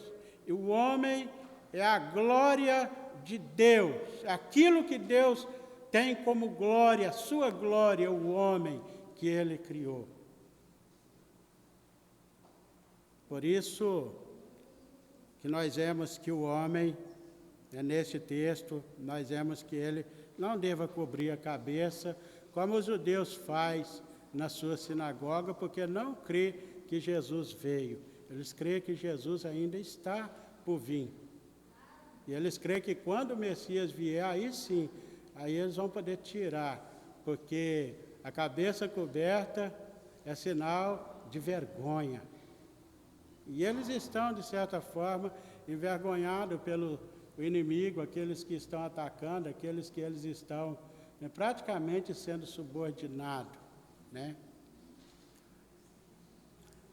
E o homem é a glória de Deus. Aquilo que Deus tem como glória, a sua glória, o homem que ele criou. Por isso que nós vemos que o homem, nesse texto, nós vemos que ele não deva cobrir a cabeça, como os judeus fazem na sua sinagoga, porque não crê que Jesus veio. Eles creem que Jesus ainda está por vir. E eles creem que quando o Messias vier, aí sim, aí eles vão poder tirar, porque a cabeça coberta é sinal de vergonha. E eles estão, de certa forma, envergonhados pelo inimigo, aqueles que estão atacando, aqueles que eles estão praticamente sendo subordinados, né?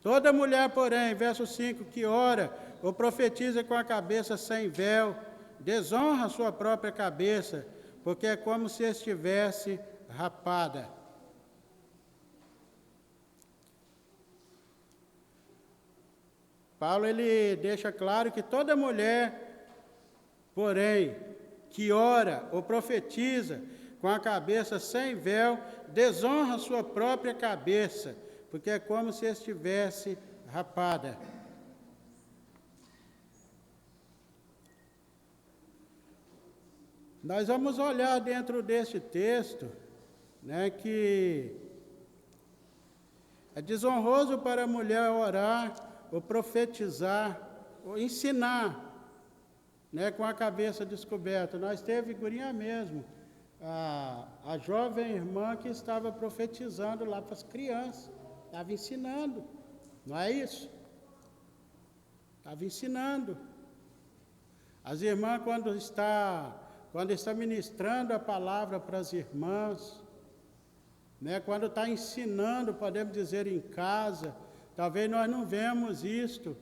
Toda mulher, porém, verso 5, que ora ou profetiza com a cabeça sem véu, desonra a sua própria cabeça, porque é como se estivesse rapada. Paulo, ele deixa claro que toda mulher, porém, que ora ou profetiza com a cabeça sem véu, desonra a sua própria cabeça, porque é como se estivesse rapada. Nós vamos olhar dentro deste texto, né, que é desonroso para a mulher orar, ou profetizar, ou ensinar, né, com a cabeça descoberta. Nós teve figurinha mesmo, a jovem irmã que estava profetizando lá para as crianças, estava ensinando, não é isso? Estava ensinando. As irmãs, quando está ministrando a palavra para as irmãs, né, quando está ensinando, podemos dizer, em casa, talvez nós não vemos isto,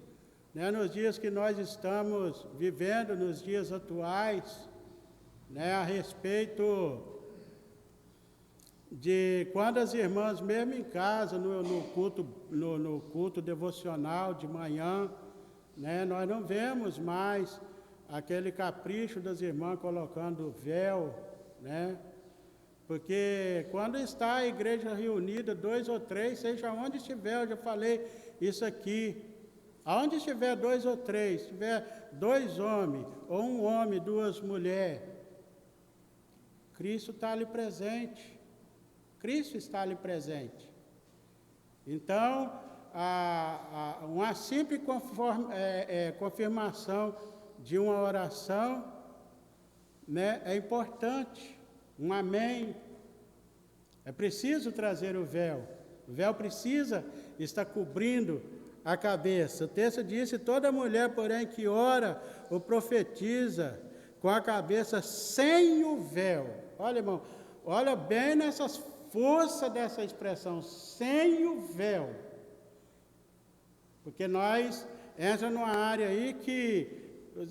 né, nos dias que nós estamos vivendo, nos dias atuais, né, a respeito de quando as irmãs, mesmo em casa, no culto devocional de manhã, né, nós não vemos mais aquele capricho das irmãs colocando véu, né? Porque quando está a igreja reunida, 2 ou 3, seja onde estiver, eu já falei isso aqui, aonde estiver 2 ou 3, se tiver 2 homens, ou 1 homem, 2 mulheres, Cristo está ali presente. Cristo está ali presente. Então, uma simples confirmação de uma oração, né, é importante. Um amém. É preciso trazer o véu. O véu precisa estar cobrindo a cabeça. O texto diz: toda mulher, porém, que ora ou profetiza com a cabeça sem o véu. Olha, irmão, olha bem nessas forças dessa expressão, sem o véu. Porque nós entramos numa área aí que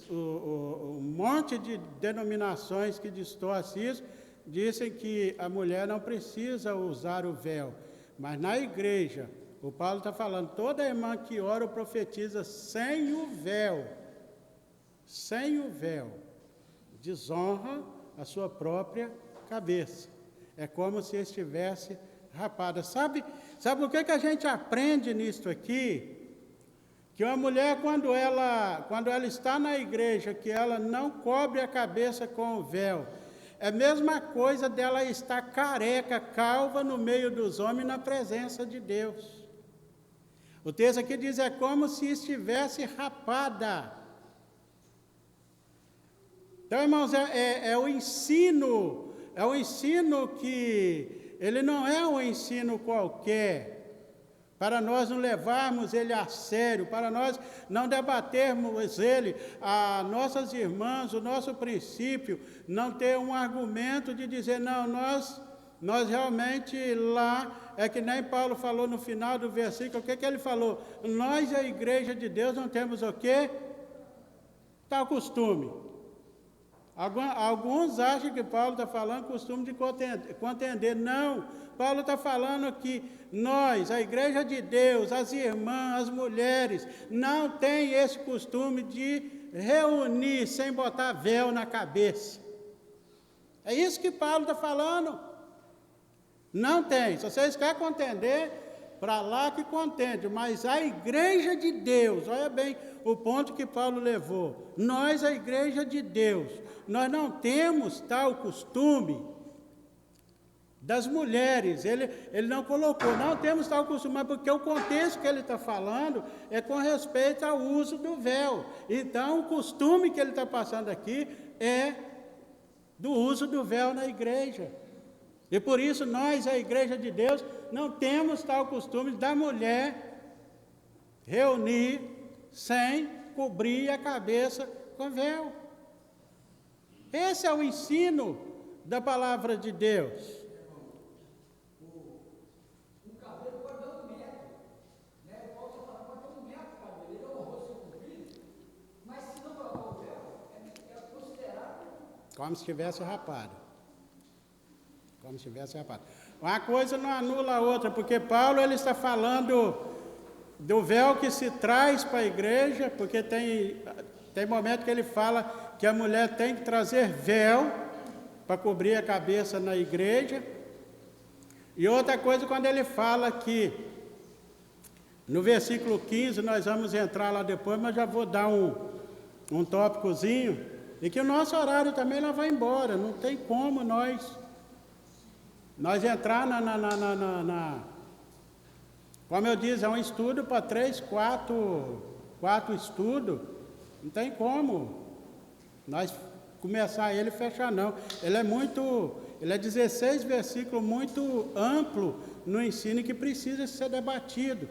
um monte de denominações que distorcem isso, dizem que a mulher não precisa usar o véu. Mas na igreja, o Paulo está falando, toda irmã que ora ou profetiza sem o véu, desonra a sua própria cabeça. É como se estivesse rapada. Sabe o que a gente aprende nisso aqui? Que uma mulher, quando ela está na igreja, que ela não cobre a cabeça com o véu, é a mesma coisa dela estar careca, calva no meio dos homens, na presença de Deus. O texto aqui diz, é como se estivesse rapada. Então, irmãos, é o ensino que, ele não é um ensino qualquer, para nós não levarmos ele a sério, para nós não debatermos ele, a nossas irmãs, o nosso princípio, não ter um argumento de dizer, não, nós nós realmente lá, é que nem Paulo falou no final do versículo, o que ele falou? Nós, a igreja de Deus, não temos o quê? Tal costume. Alguns acham que Paulo está falando costume de contender. Não, Paulo está falando que nós, a igreja de Deus, as irmãs, as mulheres, não tem esse costume de reunir sem botar véu na cabeça. É isso que Paulo está falando. Não tem. Se vocês querem contender, para lá que contende. Mas a igreja de Deus, olha bem o ponto que Paulo levou. Nós, a igreja de Deus, nós não temos tal costume das mulheres. Ele não colocou, não temos tal costume, mas porque o contexto que ele está falando é com respeito ao uso do véu. Então, o costume que ele está passando aqui é do uso do véu na igreja. E por isso nós, a igreja de Deus, não temos tal costume da mulher reunir sem cobrir a cabeça com véu. Esse é o ensino da palavra de Deus.
O cabelo pode dar 1 metro, né? O Paulo está falando, pode ter 1 metro de cabelo, ele é um rosto comprido, mas se não colocar o véu, é considerado
Como se tivesse rapado. Como se tivesse rapado. Uma coisa não anula a outra, porque Paulo ele está falando do véu que se traz para a igreja, porque tem momento que ele fala que a mulher tem que trazer véu para cobrir a cabeça na igreja. E outra coisa, quando ele fala que, no versículo 15, nós vamos entrar lá depois, mas já vou dar um tópicozinho, e que o nosso horário também lá vai embora, não tem como nós entrar como eu disse, é um estudo para 3, 4 estudos, não tem como nós começar ele e fechar não. Ele é 16 versículos, muito amplo no ensino que precisa ser debatido.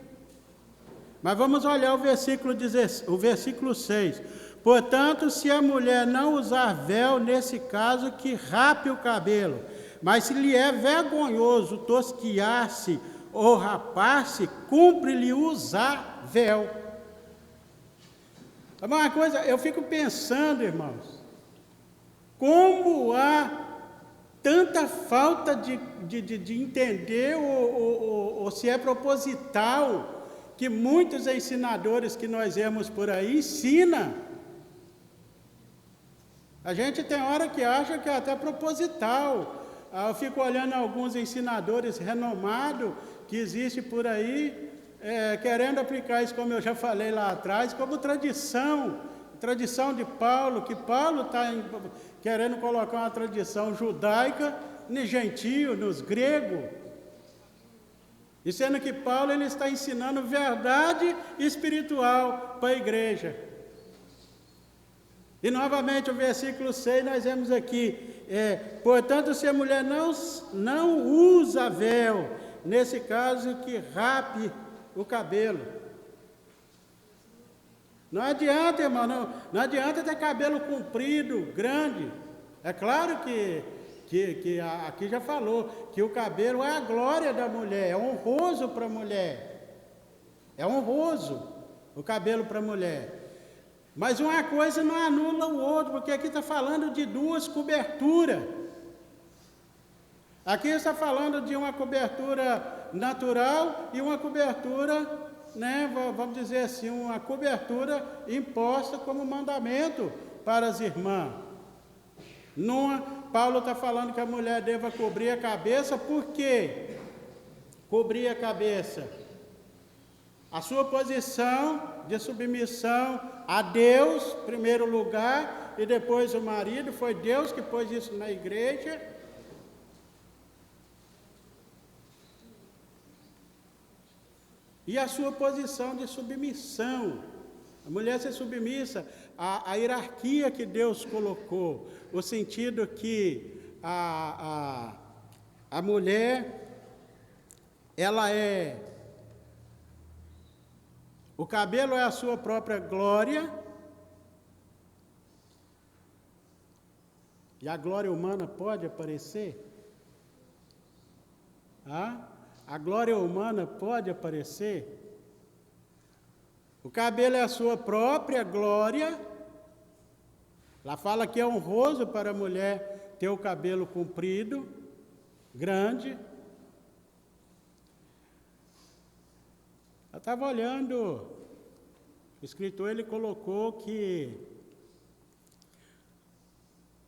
Mas vamos olhar o versículo 6. Portanto, se a mulher não usar véu, nesse caso, que rape o cabelo. Mas se lhe é vergonhoso tosquiar-se ou rapar-se, cumpre-lhe usar véu. Uma coisa, eu fico pensando, irmãos, como há tanta falta de entender, ou se é proposital, que muitos ensinadores que nós vemos por aí ensinam. A gente tem hora que acha que é até proposital. Eu fico olhando alguns ensinadores renomados que existem por aí, querendo aplicar isso, como eu já falei lá atrás, como tradição de Paulo, que Paulo está querendo colocar uma tradição judaica nos gentios, nos gregos, e sendo que Paulo ele está ensinando verdade espiritual para a igreja. E novamente o versículo 6 nós vemos aqui, portanto, se a mulher não usa véu, nesse caso que rape o cabelo. Não adianta, irmão, não adianta ter cabelo comprido, grande. É claro que aqui já falou que o cabelo é a glória da mulher, é honroso para a mulher. É honroso o cabelo para a mulher. Mas uma coisa não anula o outro, porque aqui está falando de 2 coberturas. Aqui está falando de uma cobertura natural e uma cobertura, vamos dizer assim, uma cobertura imposta como mandamento para as irmãs. Paulo está falando que a mulher deva cobrir a cabeça, por quê? Cobrir a cabeça. A sua posição de submissão a Deus, em primeiro lugar, e depois o marido, foi Deus que pôs isso na igreja. E a sua posição de submissão. A mulher ser submissa à hierarquia que Deus colocou. O sentido que a mulher, ela o cabelo é a sua própria glória. E a glória humana pode aparecer? A glória humana pode aparecer. O cabelo é a sua própria glória. Lá fala que é honroso para a mulher ter o cabelo comprido, grande. Eu estava olhando, o escritor ele colocou que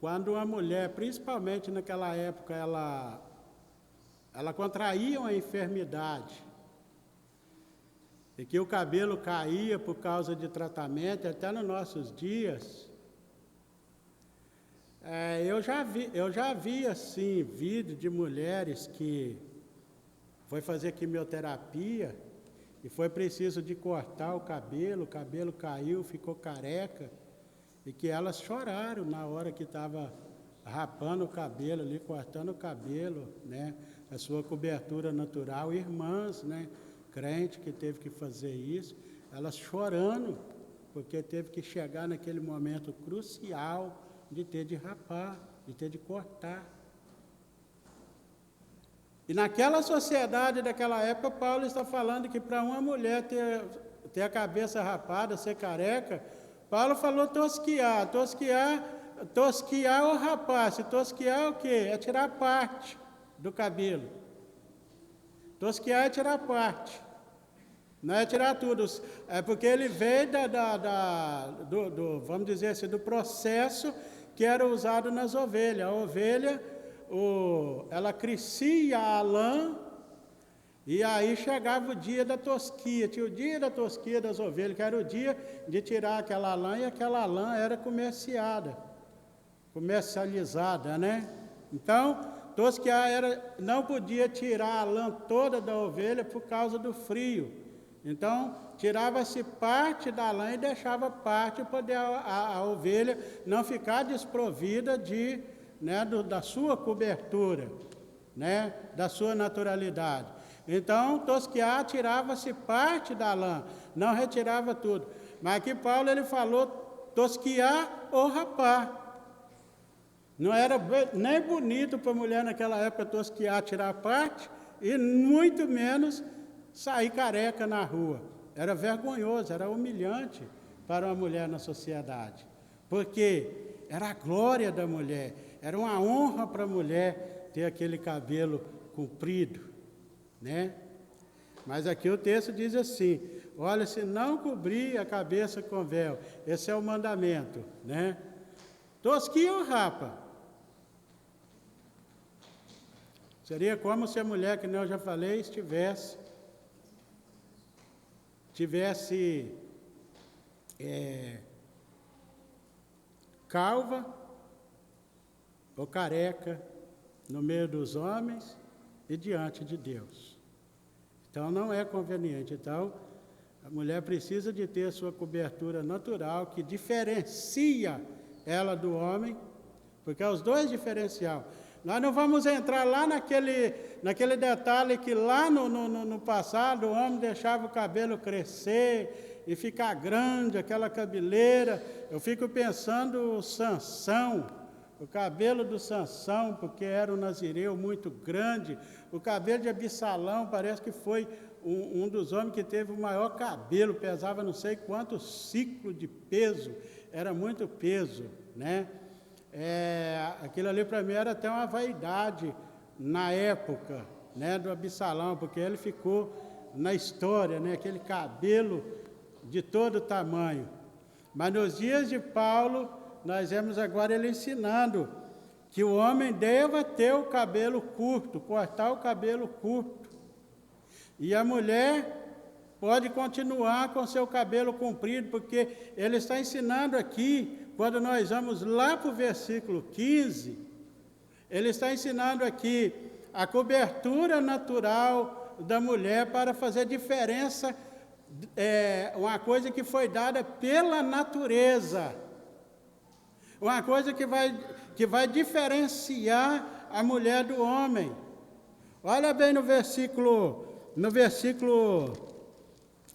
quando uma mulher, principalmente naquela época, ela contraía uma enfermidade e que o cabelo caía por causa de tratamento, até nos nossos dias, eu já vi assim, vídeo de mulheres que foi fazer quimioterapia e foi preciso de cortar o cabelo caiu, ficou careca, e que elas choraram na hora que estava rapando o cabelo ali, cortando o cabelo, né? A sua cobertura natural, irmãs, né? Crente que teve que fazer isso, elas chorando, porque teve que chegar naquele momento crucial de ter de rapar, de ter de cortar. E naquela sociedade daquela época, Paulo está falando que para uma mulher ter a cabeça rapada, ser careca, Paulo falou tosquiar ou rapar. Se tosquiar é o quê? É tirar parte do cabelo. Tosquiar é tirar parte, não é tirar tudo. É porque ele veio vamos dizer assim, do processo que era usado nas ovelhas. A ovelha, ela crescia a lã, e aí chegava o dia da tosquia. Tinha o dia da tosquia das ovelhas, que era o dia de tirar aquela lã, e aquela lã era comercializada, né? Então, tosquiar não podia tirar a lã toda da ovelha por causa do frio. Então, tirava-se parte da lã e deixava parte para poder a ovelha não ficar desprovida da sua cobertura, né? Da sua naturalidade. Então, tosquiar, tirava-se parte da lã, não retirava tudo. Mas aqui Paulo ele falou tosquiar ou rapar. Não era nem bonito para a mulher naquela época tosquiar, tirar parte, e muito menos sair careca na rua. Era vergonhoso, era humilhante para uma mulher na sociedade. Porque era a glória da mulher, era uma honra para a mulher ter aquele cabelo comprido, né? Mas aqui o texto diz assim: olha, se não cobrir a cabeça com véu, esse é o mandamento, né? Tosquia ou rapa? Seria como se a mulher, que nem eu já falei, tivesse calva ou careca no meio dos homens e diante de Deus. Então, não é conveniente. Então, a mulher precisa de ter a sua cobertura natural, que diferencia ela do homem, porque é os dois diferencial. Nós não vamos entrar lá naquele detalhe que lá no passado o homem deixava o cabelo crescer e ficar grande, aquela cabeleira. Eu fico pensando Sansão, o cabelo do Sansão, porque era um nazireu muito grande. O cabelo de Absalão parece que foi um dos homens que teve o maior cabelo, pesava não sei quantos ciclos de peso, era muito peso, né? Aquilo ali para mim era até uma vaidade na época, né, do Absalão, porque ele ficou na história, né, aquele cabelo de todo tamanho. Mas nos dias de Paulo, nós vemos agora ele ensinando que o homem deva ter o cabelo curto, cortar o cabelo curto, e a mulher pode continuar com seu cabelo comprido, porque ele está ensinando aqui. Quando nós vamos lá para o versículo 15, ele está ensinando aqui a cobertura natural da mulher para fazer diferença, uma coisa que foi dada pela natureza, uma coisa que vai diferenciar a mulher do homem. Olha bem no versículo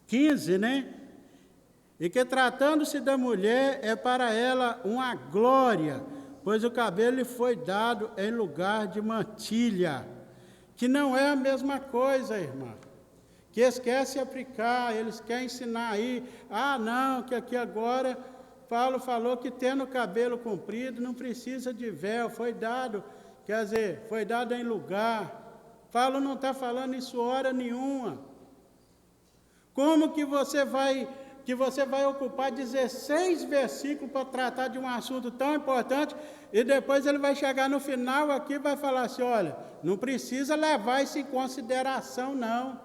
15, né? E que tratando-se da mulher é para ela uma glória, pois o cabelo lhe foi dado em lugar de mantilha. que não é a mesma coisa, irmã. Que eles querem se aplicar, eles querem ensinar aí, não, que aqui agora, Paulo falou que tendo o cabelo comprido não precisa de véu, foi dado, quer dizer, foi dado em lugar. Paulo não está falando isso hora nenhuma. Como que você vai ocupar 16 versículos para tratar de um assunto tão importante, e depois ele vai chegar no final aqui e vai falar assim, olha, não precisa levar isso em consideração, não.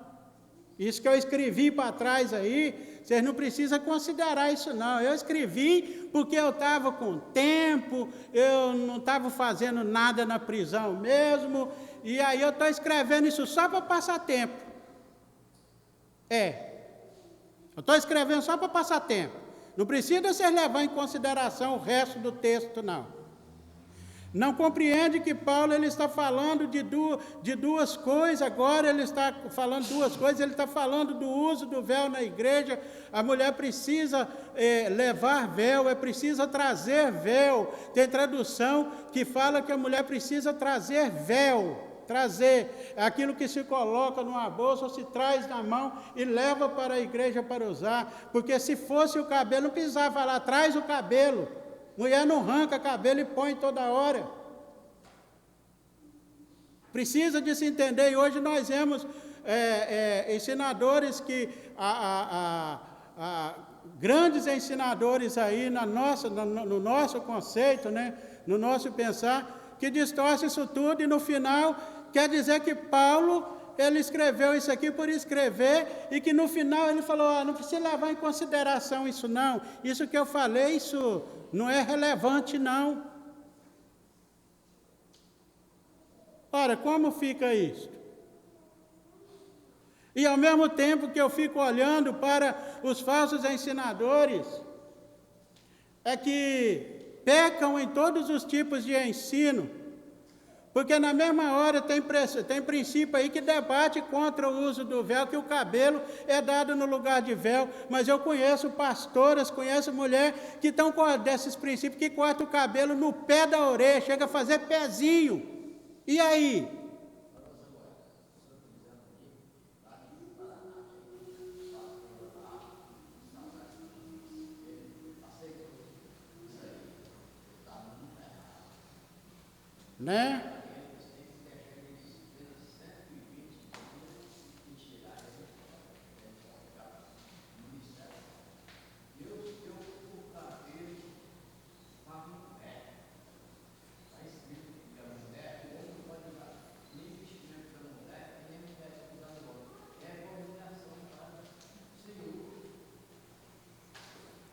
Isso que eu escrevi para trás aí, vocês não precisam considerar isso não. Eu escrevi porque eu estava com tempo, eu não estava fazendo nada na prisão mesmo, e aí eu estou escrevendo isso só para passar tempo. Eu estou escrevendo só para passar tempo. Não precisa vocês levar em consideração o resto do texto, não. Não compreende que Paulo ele está falando de duas coisas, agora ele está falando duas coisas, ele está falando do uso do véu na igreja, a mulher precisa levar véu, precisa trazer véu, tem tradução que fala que a mulher precisa trazer véu, trazer aquilo que se coloca numa bolsa ou se traz na mão e leva para a igreja para usar, porque se fosse o cabelo, não precisava falar, traz o cabelo. Mulher não arranca cabelo e põe toda hora. Precisa de se entender. E hoje nós vemos ensinadores que... grandes ensinadores aí no nosso conceito, né, no nosso pensar, que distorce isso tudo e no final quer dizer que Paulo, ele escreveu isso aqui por escrever e que no final ele falou, não precisa levar em consideração isso não, isso que eu falei, isso não é relevante não. Ora, como fica isso? E ao mesmo tempo que eu fico olhando para os falsos ensinadores, que pecam em todos os tipos de ensino, porque na mesma hora tem princípio aí que debate contra o uso do véu, que o cabelo é dado no lugar de véu, mas eu conheço pastoras, conheço mulher que estão com desses princípios, que corta o cabelo no pé da orelha, chega a fazer pezinho. E aí? Né?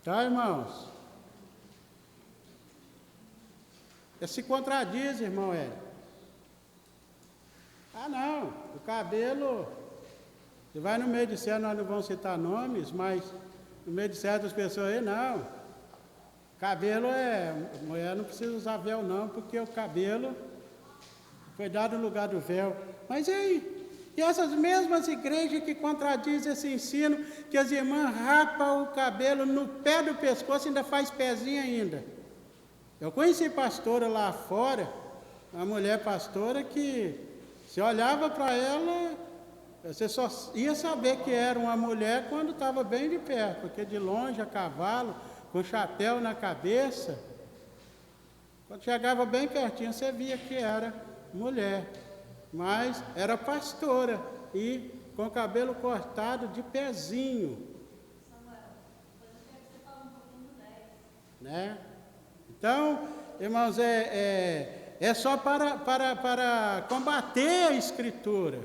Tá, irmãos? Se contradiz, irmão Hélio. Não, o cabelo, você vai no meio de certo, nós não vamos citar nomes, mas no meio de certas pessoas aí, não. Cabelo mulher não precisa usar véu não, porque o cabelo foi dado no lugar do véu. Mas e aí? E essas mesmas igrejas que contradizem esse ensino, que as irmãs rapam o cabelo no pé do pescoço, ainda faz pezinho ainda. Eu conheci pastora lá fora, uma mulher pastora que, se olhava para ela, você só ia saber que era uma mulher quando estava bem de perto, porque de longe, a cavalo, com chapéu na cabeça, quando chegava bem pertinho, você via que era mulher. Mas era pastora e com cabelo cortado de pezinho.
Samuel, depois eu quero que você fale um pouquinho do 10.
Né? Então, irmãos, é só para combater a Escritura.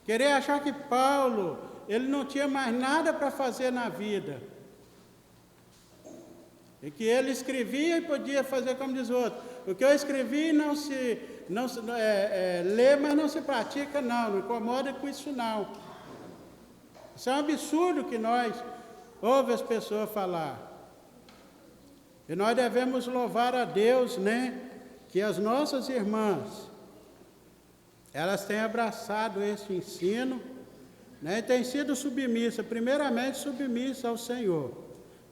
Querer achar que Paulo, ele não tinha mais nada para fazer na vida. E que ele escrevia e podia fazer como diz o outro. O que eu escrevi não se lê, mas não se pratica, não incomoda com isso não. Isso é um absurdo que nós ouvimos as pessoas falar. E nós devemos louvar a Deus, né, que as nossas irmãs, elas têm abraçado esse ensino, né, e têm sido submissas, primeiramente submissas ao Senhor.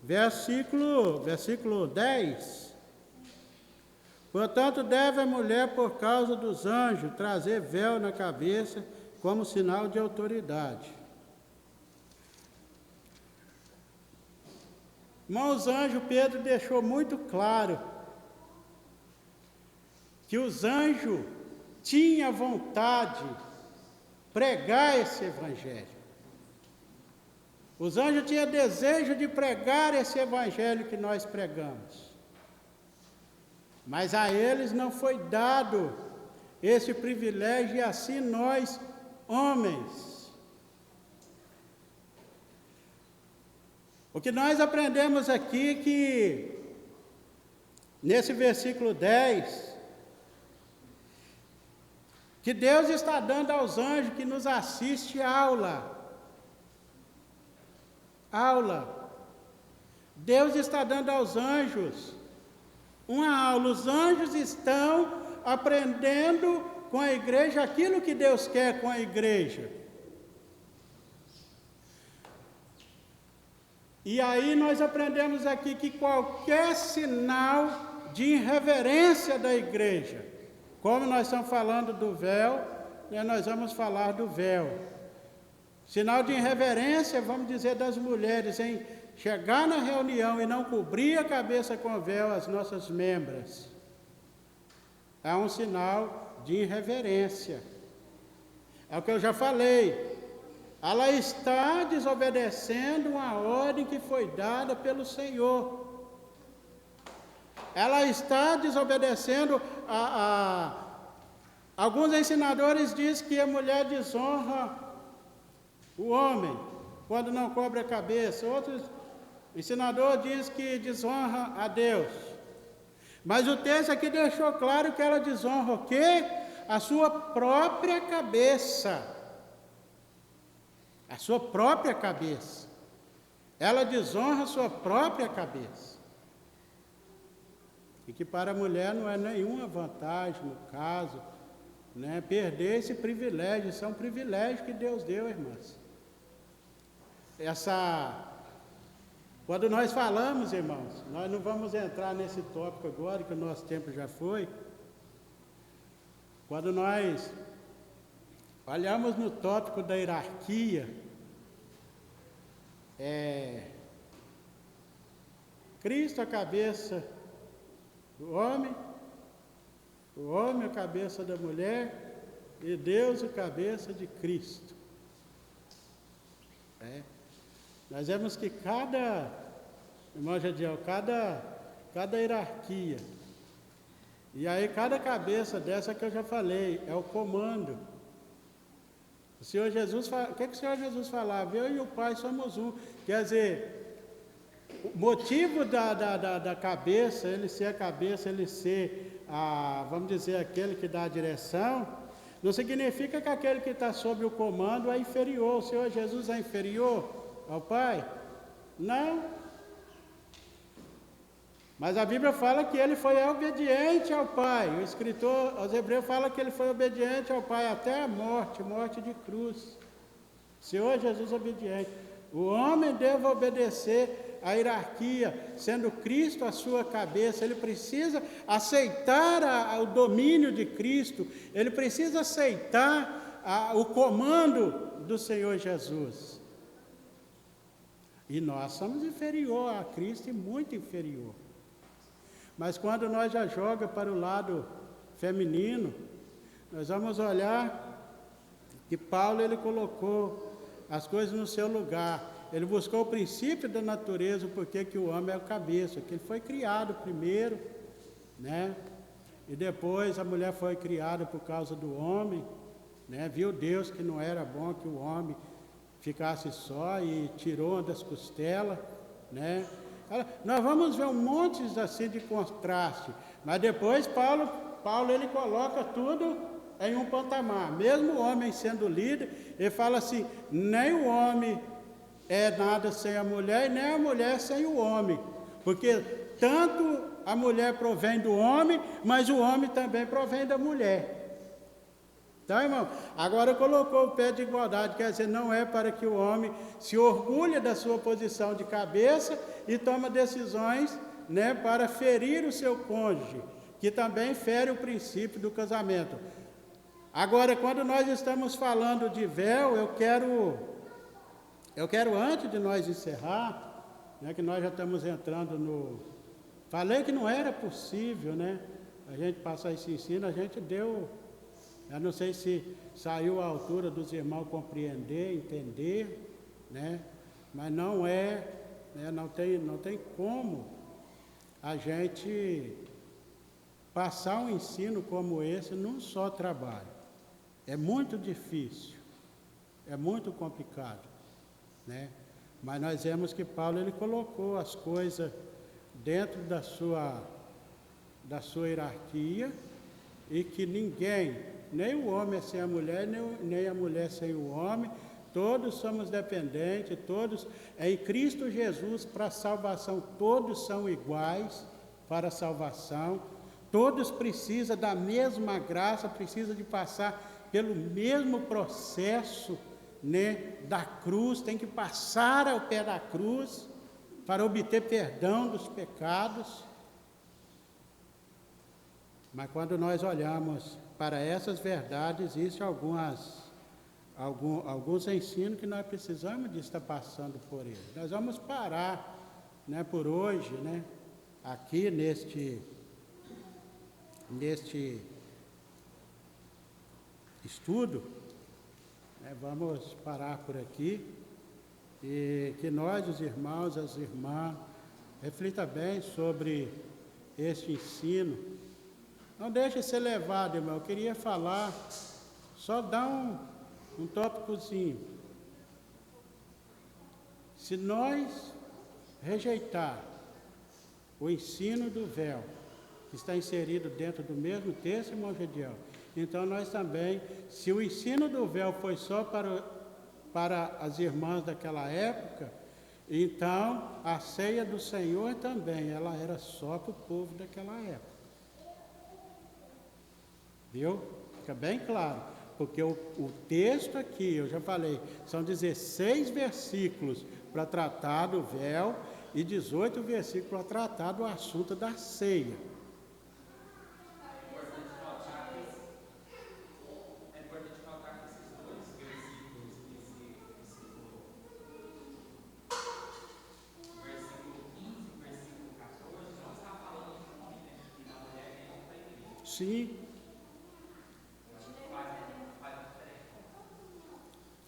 Versículo 10. Portanto, deve a mulher, por causa dos anjos, trazer véu na cabeça como sinal de autoridade. Irmãos, anjos, Pedro deixou muito claro que os anjos tinham vontade de pregar esse evangelho. Os anjos tinham desejo de pregar esse evangelho que nós pregamos. Mas a eles não foi dado esse privilégio, e assim nós, homens. O que nós aprendemos aqui que, nesse versículo 10, que Deus está dando aos anjos que nos assistem aula. Deus está dando aos anjos uma aula. Os anjos estão aprendendo com a igreja aquilo que Deus quer com a igreja. E aí nós aprendemos aqui que qualquer sinal de irreverência da igreja, como nós estamos falando do véu, nós vamos falar do véu. Sinal de irreverência, vamos dizer, das mulheres em chegar na reunião e não cobrir a cabeça com véu as nossas membras. É um sinal de irreverência. É o que eu já falei. Ela está desobedecendo uma ordem que foi dada pelo Senhor. Ela está desobedecendo alguns ensinadores dizem que a mulher desonra o homem quando não cobre a cabeça. Outros ensinadores dizem que desonra a Deus. Mas o texto aqui deixou claro que ela desonra o quê? A sua própria cabeça. A sua própria cabeça. Ela desonra a sua própria cabeça. E que para a mulher não é nenhuma vantagem, no caso, perder esse privilégio. Isso é um privilégio que Deus deu, irmãs. Quando nós falamos, irmãos, nós não vamos entrar nesse tópico agora, que o nosso tempo já foi. Quando nós olhamos no tópico da hierarquia, Cristo a cabeça do homem, o homem a cabeça da mulher, e Deus a cabeça de Cristo. Nós vemos que irmão Jadiel, cada hierarquia, e aí cada cabeça dessa que eu já falei, é o comando. O Senhor Jesus, o que o Senhor Jesus falava? Eu e o Pai somos um. Quer dizer, o motivo da cabeça, ele ser a cabeça, ele ser, vamos dizer, aquele que dá a direção, não significa que aquele que está sob o comando é inferior. O Senhor Jesus é inferior ao Pai? Não. Mas a Bíblia fala que ele foi obediente ao Pai. O escritor aos Hebreus fala que ele foi obediente ao Pai até a morte de cruz. O Senhor Jesus obediente. O homem deve obedecer à hierarquia, sendo Cristo a sua cabeça. Ele precisa aceitar o domínio de Cristo. Ele precisa aceitar o comando do Senhor Jesus. E nós somos inferior a Cristo e muito inferior. Mas quando nós já joga para o lado feminino, nós vamos olhar que Paulo ele colocou as coisas no seu lugar. Ele buscou o princípio da natureza, porque que o homem é o cabeça, que ele foi criado primeiro, E depois a mulher foi criada por causa do homem, Viu Deus que não era bom que o homem ficasse só e tirou uma das costelas, Nós vamos ver um monte assim de contraste, mas depois Paulo ele coloca tudo em um patamar. Mesmo o homem sendo líder, ele fala assim: nem o homem é nada sem a mulher, e nem a mulher sem o homem, porque tanto a mulher provém do homem, mas o homem também provém da mulher. Então, irmão, agora colocou o pé de igualdade, quer dizer, não é para que o homem se orgulhe da sua posição de cabeça e tome decisões, para ferir o seu cônjuge, que também fere o princípio do casamento. Agora, quando nós estamos falando de véu, eu quero antes de nós encerrar, né, que nós já estamos entrando no... Falei que não era possível, né, a gente passar esse ensino, a gente deu... Eu não sei se saiu à altura dos irmãos compreender, entender, né, mas não é, né, não tem como a gente passar um ensino como esse num só trabalho. É muito difícil, é muito complicado, né? Mas nós vemos que Paulo ele colocou as coisas dentro da sua hierarquia e que ninguém, nem o homem é sem a mulher, nem a mulher sem o homem, todos somos dependentes, todos, em Cristo Jesus, para a salvação, todos são iguais para a salvação, todos precisam da mesma graça, precisam de passar pelo mesmo processo, né, da cruz, tem que passar ao pé da cruz para obter perdão dos pecados. Mas quando nós olhamos para essas verdades, existem alguns ensinos que nós precisamos de estar passando por eles. Nós vamos parar, né, por hoje, né, aqui neste estudo, né, vamos parar por aqui e que nós, os irmãos, as irmãs, reflita bem sobre este ensino. Não deixe ser levado, irmão. Eu queria falar, só dar um tópicozinho. Se nós rejeitar o ensino do véu, que está inserido dentro do mesmo texto, irmão Gediel, então nós também, se o ensino do véu foi só para as irmãs daquela época, então a ceia do Senhor também, ela era só para o povo daquela época. Viu? Fica bem claro, porque o texto aqui, eu já falei, são 16 versículos para tratar do véu e 18 versículos para tratar do assunto da ceia. Sim.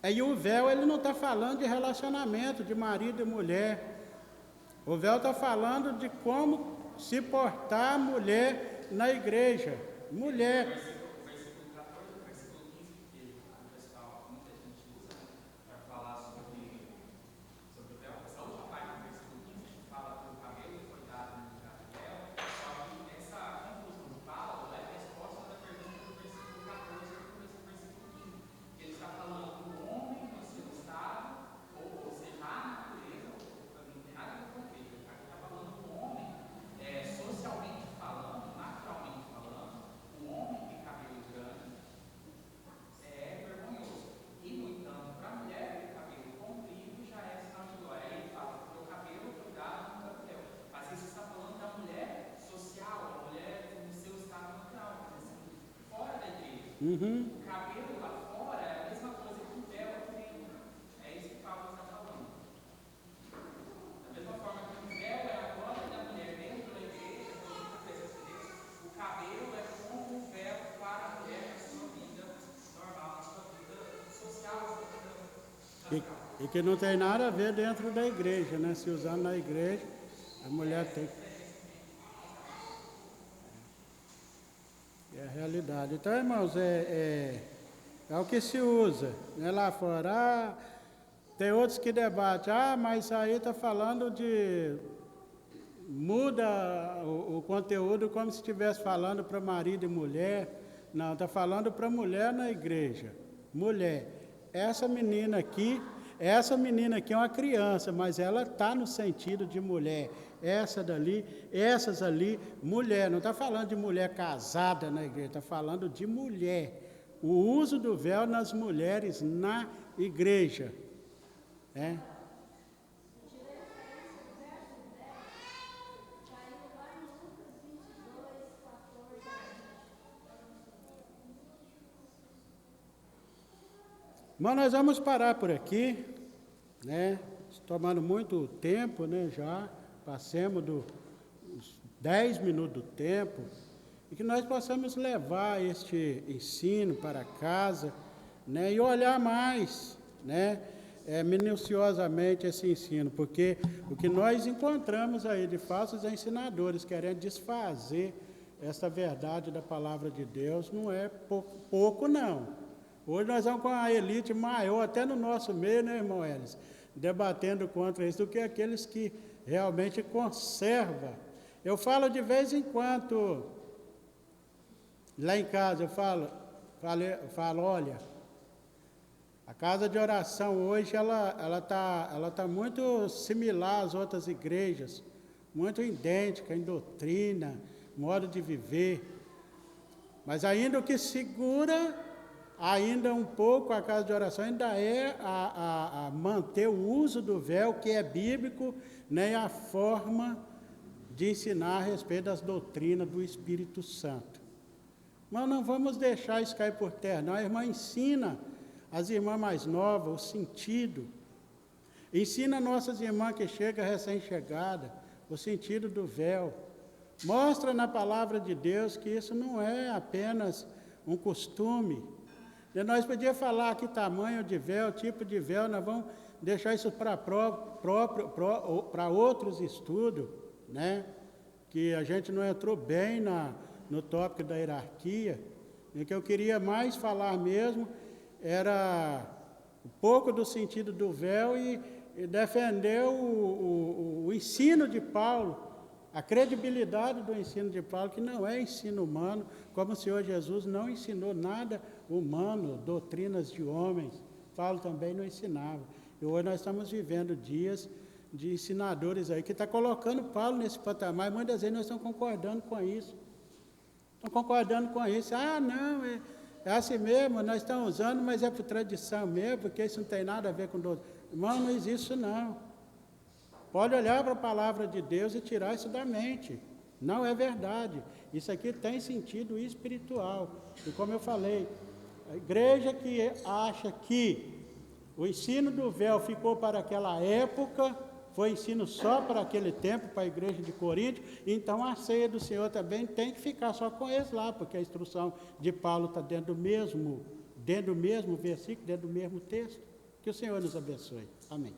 Aí o véu, ele não está falando de relacionamento de marido e mulher. O véu está falando de como se portar a mulher na igreja. Mulher. Uhum.
O cabelo lá fora é a mesma coisa que o véu aqui dentro. É isso que Paulo está falando. Da mesma forma que o véu é a glória da mulher dentro da igreja, o cabelo é como o véu para a mulher na sua vida normal, na sua vida social.
E que não tem nada a ver dentro da igreja, né? Se usando na igreja, a mulher tem que... É a realidade. Então, irmãos, é o que se usa, né, lá fora. Tem outros que debatem, mas aí está falando de... Muda o conteúdo como se estivesse falando para marido e mulher. Não, está falando para mulher na igreja. Mulher. Essa menina aqui é uma criança, mas ela está no sentido de mulher. Essa dali, essas ali, mulher. Não está falando de mulher casada na igreja, está falando de mulher. O uso do véu nas mulheres na igreja. É. Mas nós vamos parar por aqui, né? Tomando muito tempo, né? Já passemos dos 10 minutos do tempo, e que nós possamos levar este ensino para casa, né? E olhar mais, né? Minuciosamente esse ensino, porque o que nós encontramos aí de falsos ensinadores querendo desfazer essa verdade da palavra de Deus não é pouco não. Hoje nós vamos com a elite maior, até no nosso meio, né, irmão Elis, debatendo contra isso, do que aqueles que realmente conservam. Eu falo de vez em quando, lá em casa, eu falo, olha, a casa de oração hoje, ela tá muito similar às outras igrejas, muito idêntica em doutrina, modo de viver, mas ainda o que segura, ainda um pouco a casa de oração, ainda é a manter o uso do véu, que é bíblico, né, e a forma de ensinar a respeito das doutrinas do Espírito Santo. Mas não vamos deixar isso cair por terra, não. A irmã ensina as irmãs mais novas o sentido. Ensina nossas irmãs que chegam recém-chegada o sentido do véu. Mostra na palavra de Deus que isso não é apenas um costume. E nós podíamos falar aqui tamanho de véu, tipo de véu, nós vamos deixar isso para outros estudos, né? Que a gente não entrou bem no tópico da hierarquia. E que eu queria mais falar mesmo era um pouco do sentido do véu e defender o ensino de Paulo, a credibilidade do ensino de Paulo, que não é ensino humano, como o Senhor Jesus não ensinou nada humano, doutrinas de homens. Paulo também não ensinava. E hoje nós estamos vivendo dias de ensinadores aí, que está colocando Paulo nesse patamar, e muitas vezes nós estamos concordando com isso. Estamos concordando com isso. Ah, não, é assim mesmo, nós estamos usando, mas é por tradição mesmo, porque isso não tem nada a ver com doutrina. Irmão, não existe isso não. Pode olhar para a palavra de Deus e tirar isso da mente. Não é verdade. Isso aqui tem sentido espiritual. E como eu falei, a igreja que acha que o ensino do véu ficou para aquela época, foi ensino só para aquele tempo, para a igreja de Corinto, então a ceia do Senhor também tem que ficar só com eles lá, porque a instrução de Paulo está dentro do mesmo versículo, dentro do mesmo texto. Que o Senhor nos abençoe. Amém.